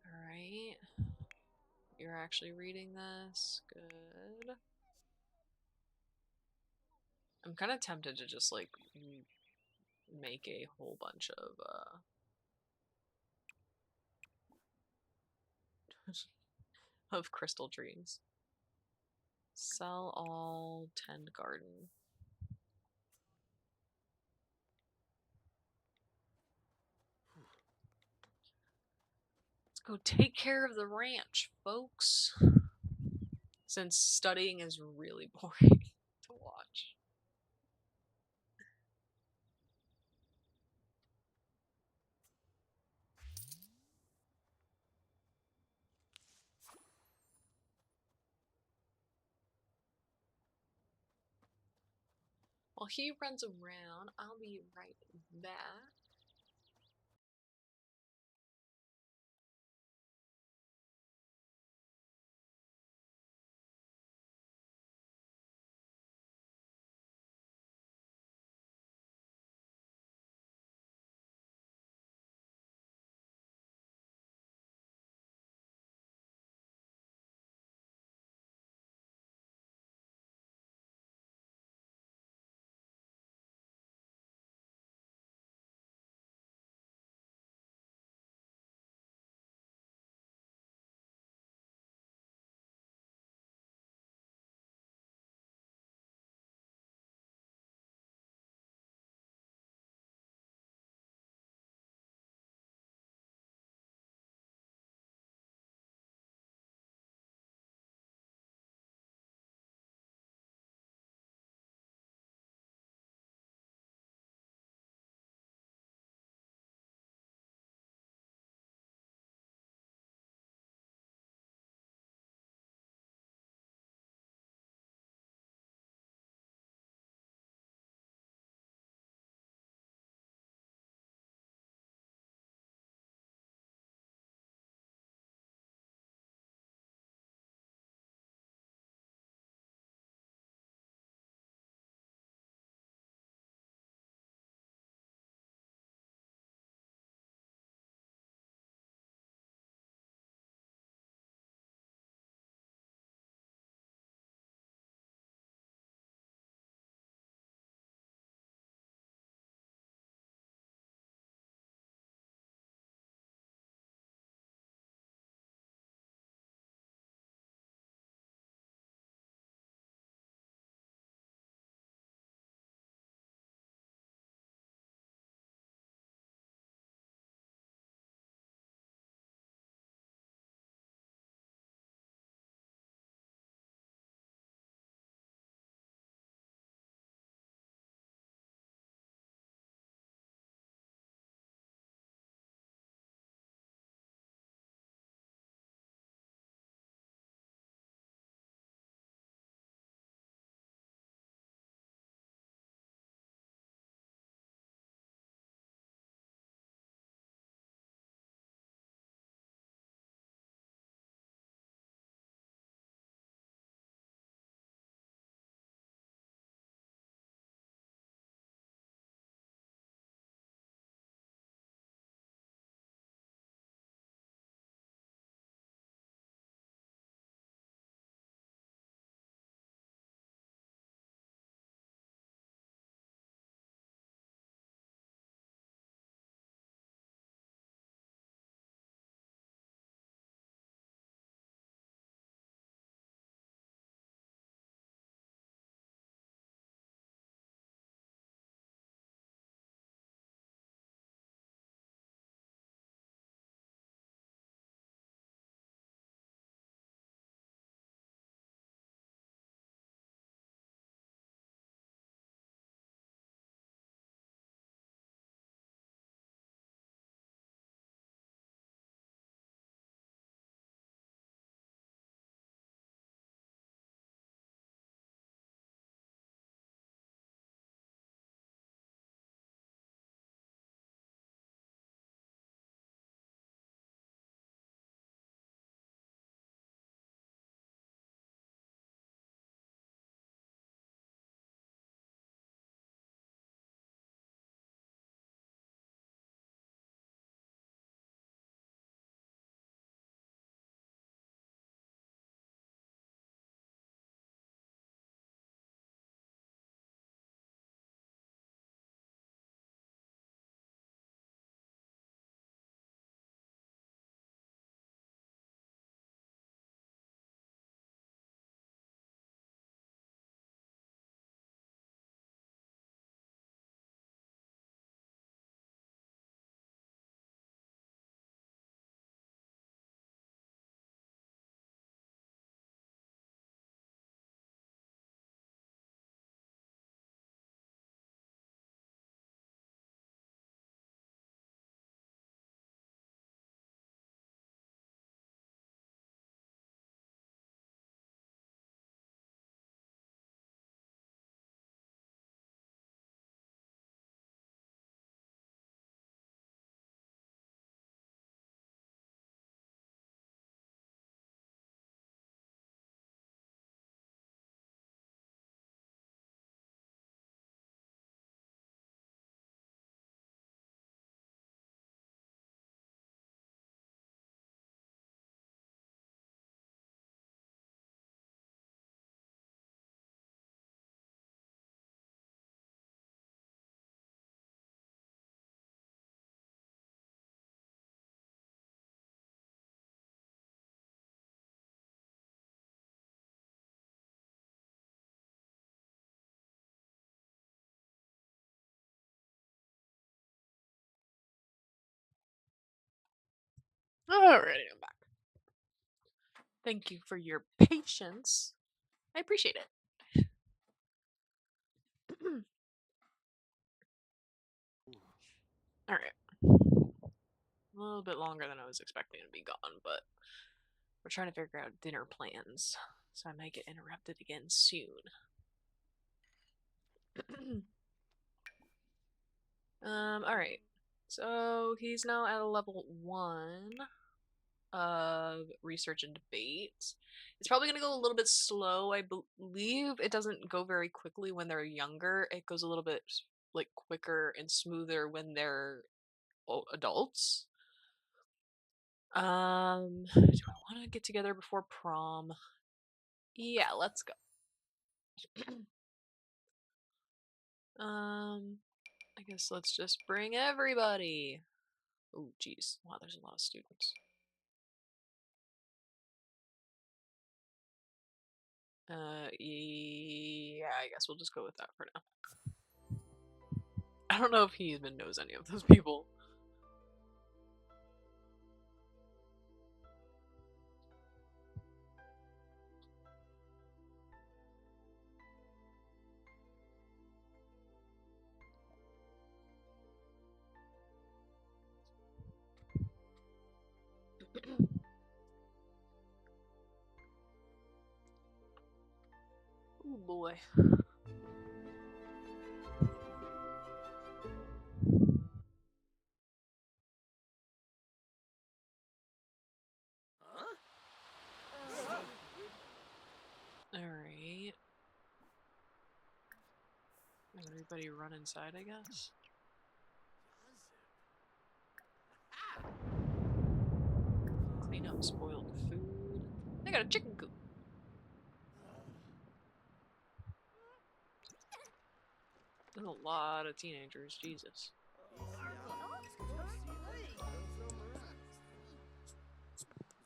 Alright. You're actually reading this. Good. I'm kind of tempted to just like make a whole bunch of crystal trees. Sell all, tend garden. Let's go take care of the ranch, folks. Since studying is really boring to watch. While he runs around, I'll be right back. Alrighty, I'm back. Thank you for your patience. I appreciate it. Alright. A little bit longer than I was expecting to be gone, but we're trying to figure out dinner plans, so I might get interrupted again soon. Alright. So he's now at a level 1 of research and debate. It's probably going to go a little bit slow. I believe it doesn't go very quickly when they're younger. It goes a little bit like quicker and smoother when they're adults. Do I want to get together before prom? Yeah, let's go. I guess let's just bring everybody. Oh, geez. Wow, there's a lot of students. Yeah, I guess we'll just go with that for now. I don't know if he even knows any of those people. Oh boy. Alright. Everybody run inside, I guess. Clean up spoiled food. I got a chicken coop. There's a lot of teenagers, Jesus.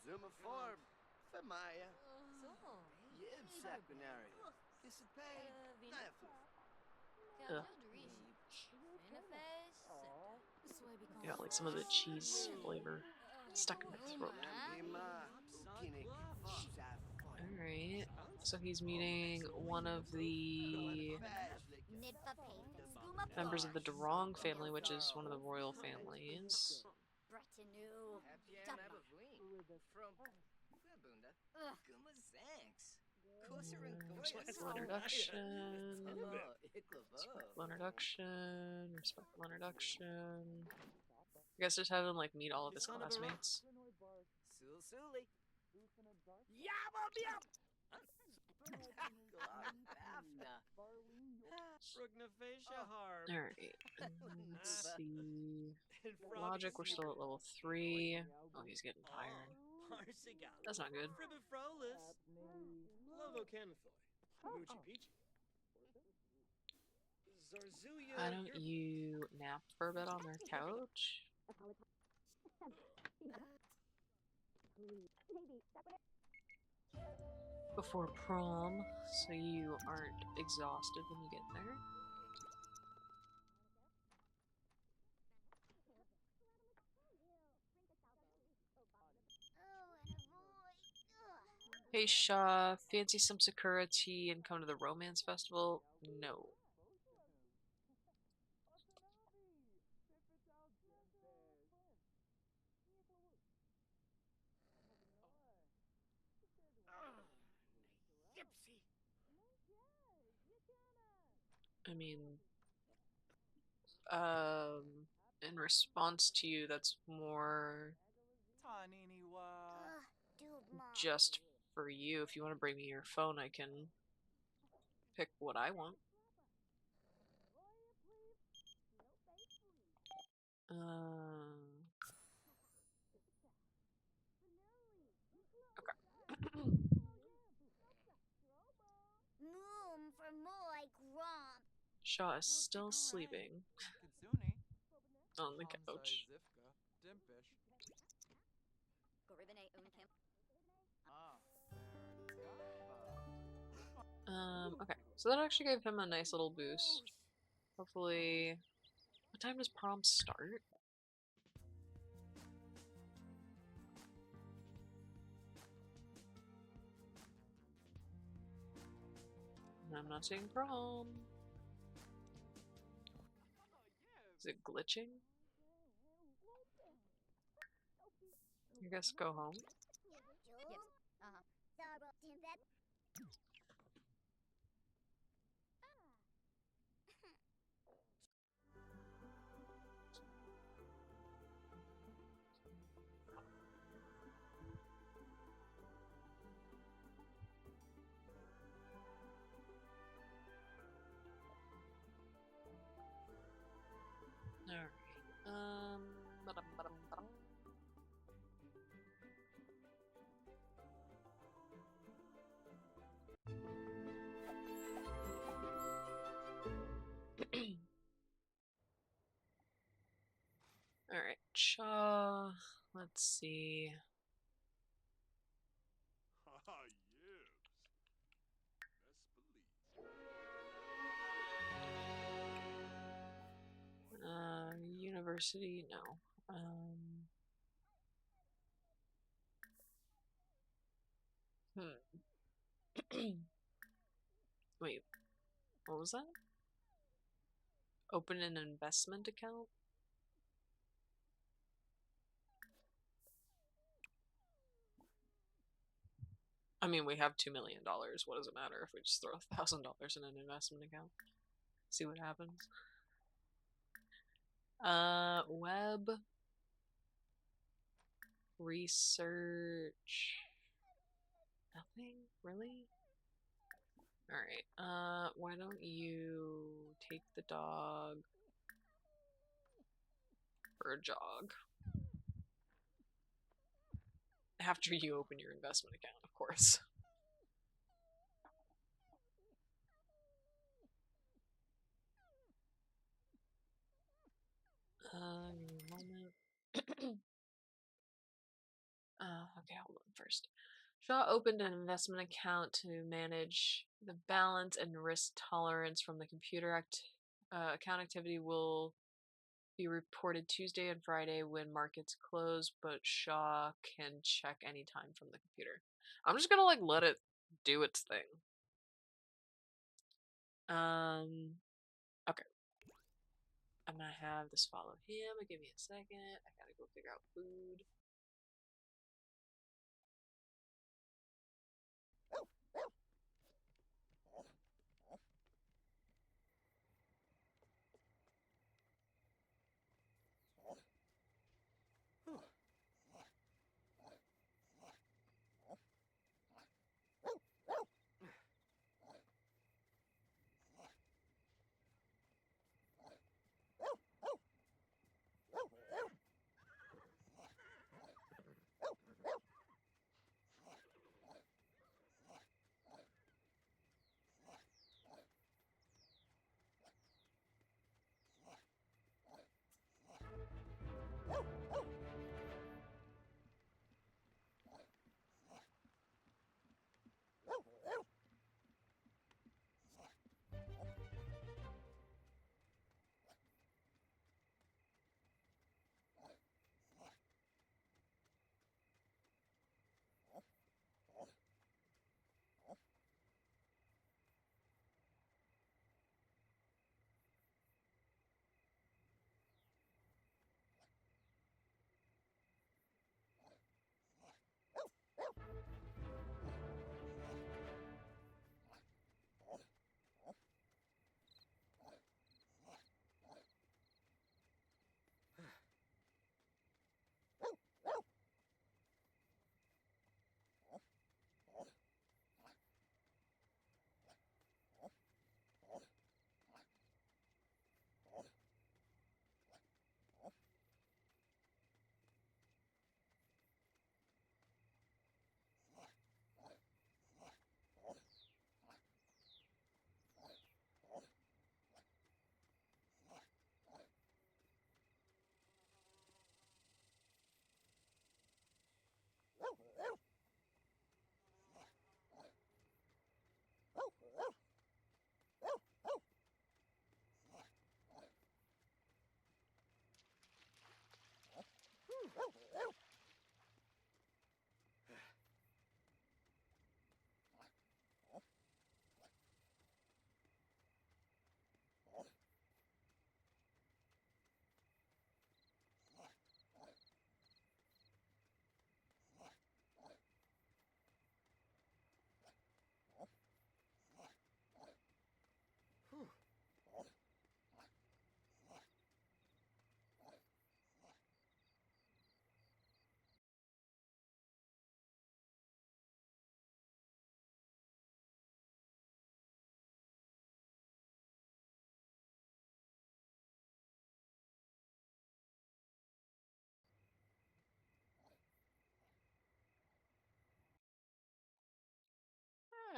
Zuma Farm, Famaya, Yib Sapinari, Kissapay, Ugh. Got like some of the cheese flavor stuck in my throat. Alright. So he's meeting one of the members of the Durong family, which is one of the royal families. Respectful introduction. Respectful introduction. Respectful introduction. I guess just have him like meet all of his classmates. Alright, let's see. Logic, we're still at level 3. Oh, he's getting tired. That's not good. Why don't you nap for a bit on their couch? Before prom, so you aren't exhausted when you get there. Hey Shaw, fancy some Sakura tea and come to the romance festival? No. I mean, in response to you, that's more just for you. If you want to bring me your phone, I can pick what I want. Okay. Shaw is still sleeping on the couch. Okay. So that actually gave him a nice little boost. Hopefully... What time does prom start? I'm not seeing prom. Is it glitching? I guess go home. Alright. Ba-dum. Alright, Shaw. Let's see. Ah, yes. Best believe. University, no. Wait, what was that? Open an investment account? I mean, we have $2 million. What does it matter if we just throw $1,000 in an investment account? See what happens. Web research. Nothing really. All right. Why don't you take the dog for a jog after you open your investment account, of course. Give me a moment. Okay, hold on first. Shaw opened an investment account to manage the balance and risk tolerance from the computer account activity will be reported Tuesday and Friday when markets close, but Shaw can check anytime from the computer. I'm just gonna like let it do its thing. Okay. I'm gonna have this follow him. Give me a second. I gotta go figure out food.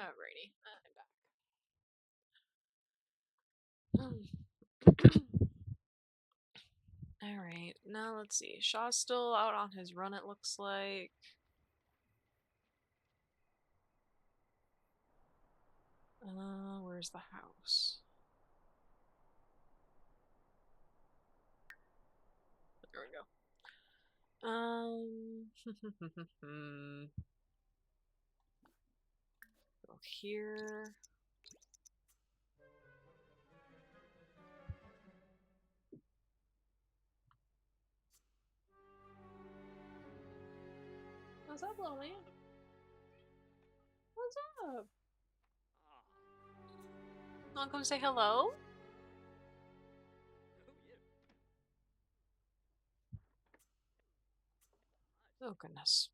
Alrighty, I'm back. Alright, now let's see. Shaw's still out on his run, it looks like. Where's the house? There we go. Go here. What's up, little man? What's up? Wanna come say hello? Oh, goodness.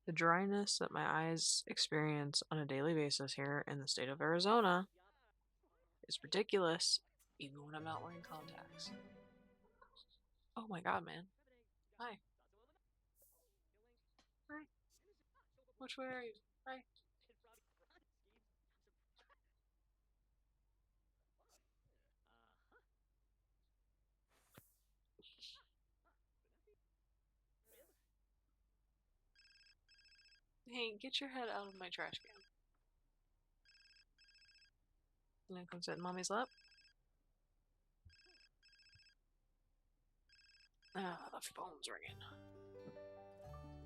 The dryness that my eyes experience on a daily basis here in the state of Arizona is ridiculous, even when I'm not wearing contacts. Oh my god, man. Hi. Hi. Which way are you? Hi. Hey, get your head out of my trash can. And then come sit in mommy's lap. Ah, the phone's ringing.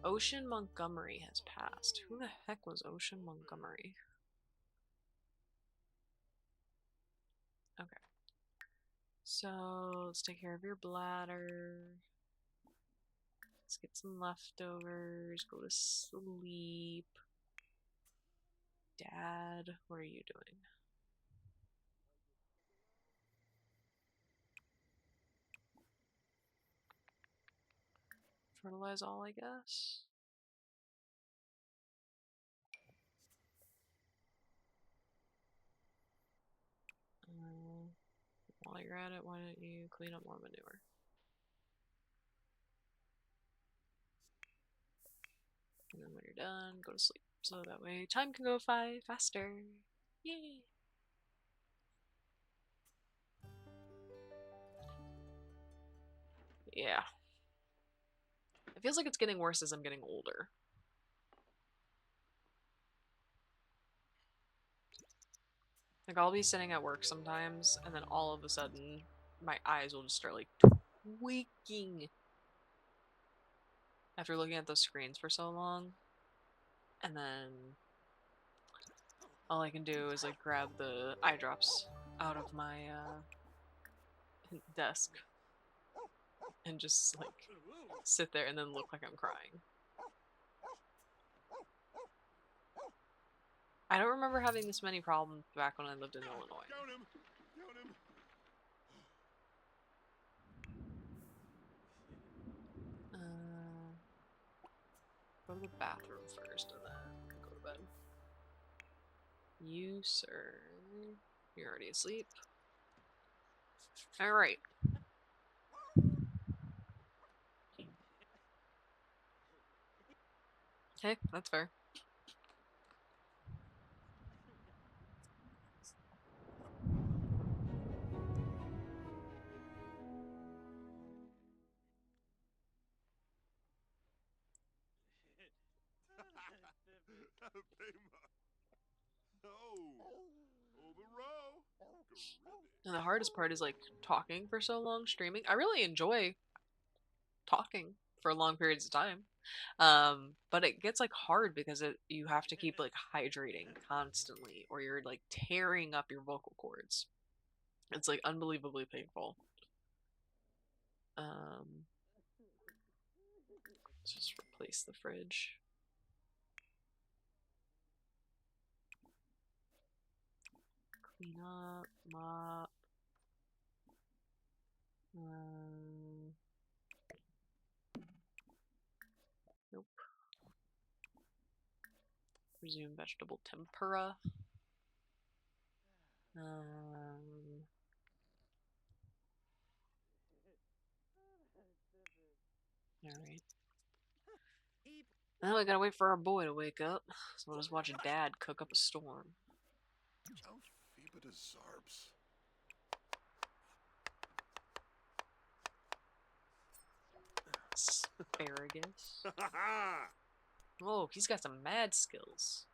Ocean Montgomery has passed. Who the heck was Ocean Montgomery? Okay. So, let's take care of your bladder. Let's get some leftovers. Go to sleep. Dad, what are you doing? Fertilize all, I guess. While you're at it, why don't you clean up more manure? And then when you're done, go to sleep. So that way time can go faster. Yay! Yeah. It feels like it's getting worse as I'm getting older. Like, I'll be sitting at work sometimes, and then all of a sudden, my eyes will just start, like, tweaking after looking at those screens for so long. And then all I can do is, like, grab the eye drops out of my desk and just, like, sit there and then look like I'm crying. I don't remember having this many problems back when I lived in Illinois. Count him! Count him! Go to the bathroom first and then go to bed. You, sir. You're already asleep. Alright. Okay, that's fair. Pema. Oh, overall. And the hardest part is, like, talking for so long, streaming. I really enjoy talking for long periods of time. But it gets, like, hard because you have to keep, like, hydrating constantly or you're, like, tearing up your vocal cords. It's, like, unbelievably painful. Let's just replace the fridge. Clean up, mop. Nope. Resume vegetable tempura. Alright. Now we gotta wait for our boy to wake up. So we'll just watch Dad cook up a storm. Auf Fieber des Zarbs. Asparagus. Ha ha ha! Oh, he's got some mad skills.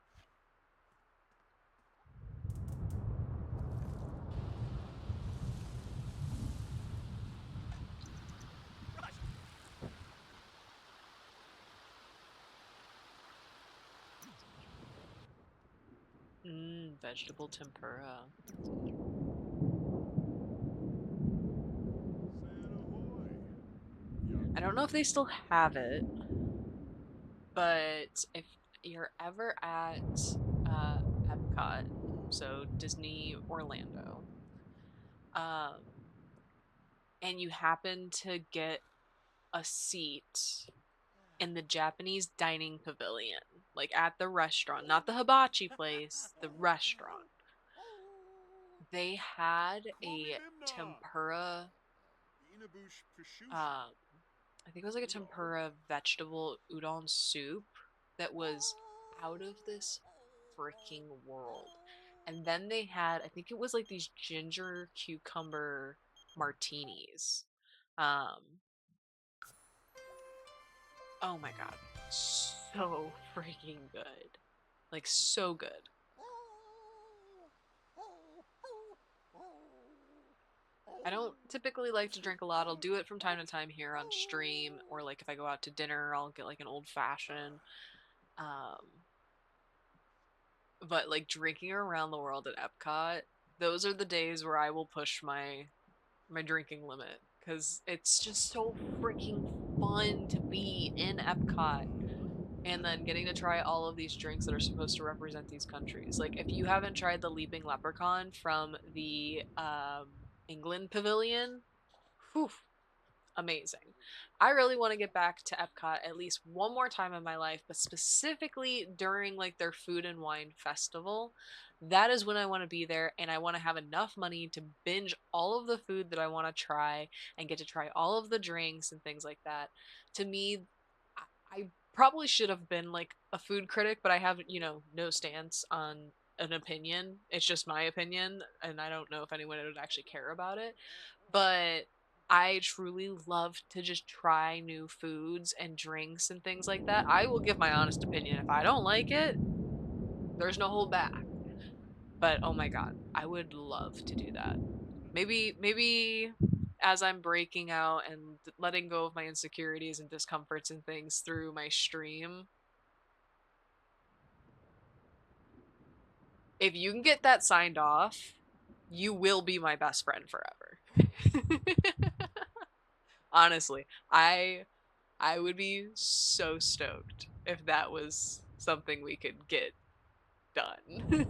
Vegetable tempura. I don't know if they still have it, but if you're ever at uh, Epcot, so Disney Orlando, um, and you happen to get a seat in the Japanese dining pavilion, like at the restaurant, not the hibachi place, the restaurant, they had a Komidimna! tempura, Inabush Pashusha. um, I think it was like a tempura vegetable udon soup that was out of this freaking world. And then they had, I think it was like these ginger cucumber martinis. Um, oh my god, so freaking good. Like, so good. I don't typically like to drink a lot. I'll do it from time to time here on stream, or like if I go out to dinner, I'll get like an old fashioned. Um, but like drinking around the world at Epcot, those are the days where I will push my drinking limit because it's just so freaking fun to be in Epcot and then getting to try all of these drinks that are supposed to represent these countries. Like if you haven't tried the Leaping Leprechaun from the England Pavilion, whew, amazing. I really want to get back to Epcot at least one more time in my life, but specifically during like their food and wine festival. That is when I want to be there, and I want to have enough money to binge all of the food that I want to try and get to try all of the drinks and things like that. To me, I probably should have been like a food critic, but I have, no stance on an opinion. It's just my opinion, and I don't know if anyone would actually care about it. But I truly love to just try new foods and drinks and things like that. I will give my honest opinion. If I don't like it, there's no hold back. But oh my god, I would love to do that. Maybe as I'm breaking out and letting go of my insecurities and discomforts and things through my stream, if you can get that signed off, you will be my best friend forever. Honestly, I would be so stoked if that was something we could get done.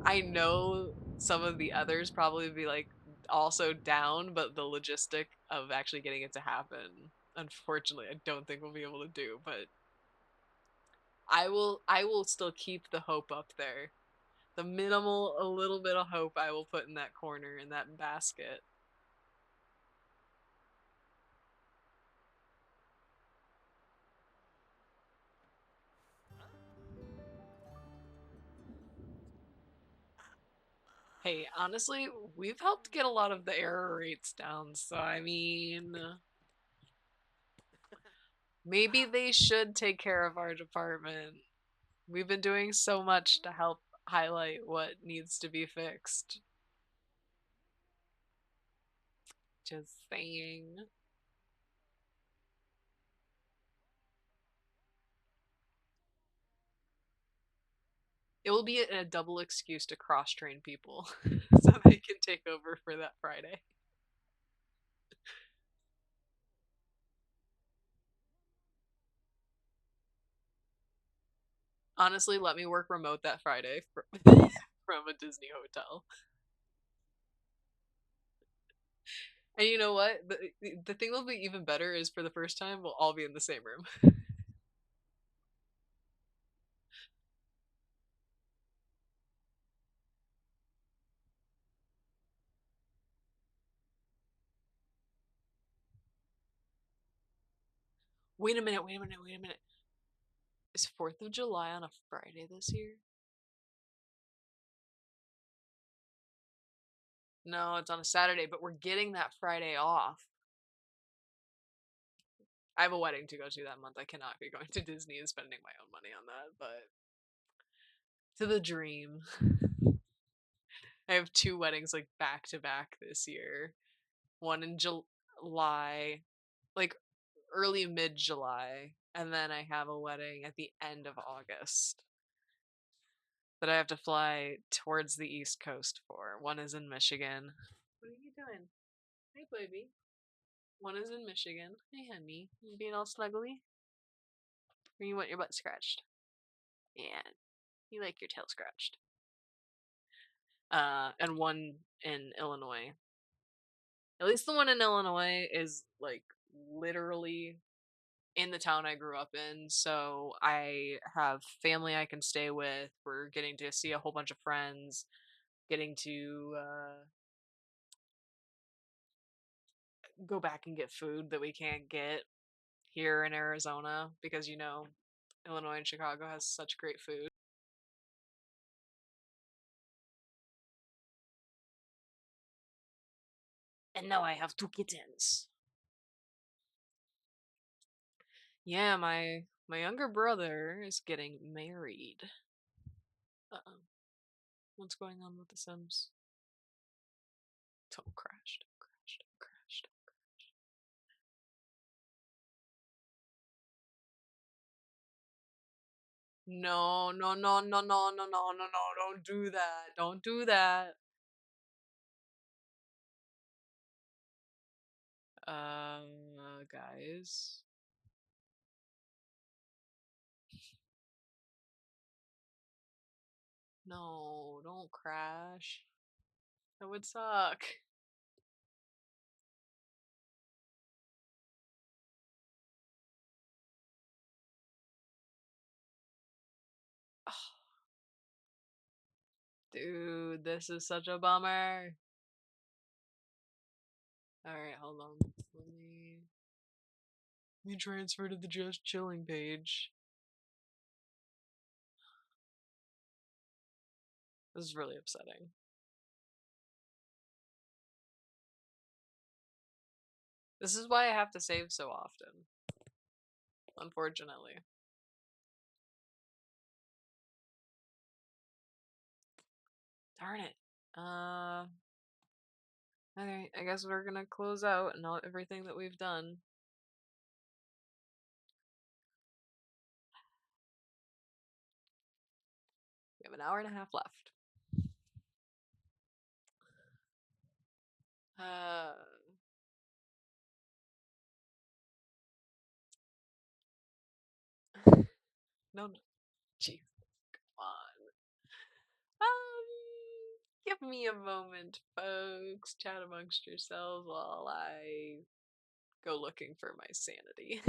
I know some of the others probably be like also down, but the logistic of actually getting it to happen, unfortunately, I don't think we'll be able to do, but I will still keep the hope up there. The minimal a little bit of hope I will put in that corner in that basket. Hey, honestly, we've helped get a lot of the error rates down, so I mean, maybe they should take care of our department. We've been doing so much to help highlight what needs to be fixed. Just saying. It will be a double excuse to cross train people so they can take over for that Friday. Honestly, let me work remote that Friday from a Disney hotel. And you know what? The thing that'll be even better is for the first time, we'll all be in the same room. Wait a minute, wait a minute, wait a minute. Is 4th of July on a Friday this year? No, it's on a Saturday, but we're getting that Friday off. I have a wedding to go to that month. I cannot be going to Disney and spending my own money on that, but to the dream. I have two weddings like back to back this year. One in July, like early mid July, and then I have a wedding at the end of August that I have to fly towards the East Coast for. One is in Michigan. What are you doing? Hey, baby. One is in Michigan. Hey, honey. You being all snuggly? Or you want your butt scratched? Yeah. You like your tail scratched. And one in Illinois. At least the one in Illinois is like literally in the town I grew up in, so I have family I can stay with. We're getting to see a whole bunch of friends, getting to go back and get food that we can't get here in Arizona because Illinois and Chicago has such great food. And now I have two kittens. Yeah, my younger brother is getting married. Uh-oh. What's going on with the Sims? Don't crash, don't crash, don't crash, don't crash. No, no, no, no, no, no, no, no, no, don't do that. Don't do that. Guys. No, don't crash. That would suck. Dude, this is such a bummer. Alright, hold on. Let me transfer to the just chilling page. This is really upsetting. This is why I have to save so often. Unfortunately. Darn it. Okay, I guess we're gonna close out and everything that we've done. We have an hour and a half left. Uh, no, no. Jeez, come on. Give me a moment, folks. Chat amongst yourselves while I go looking for my sanity.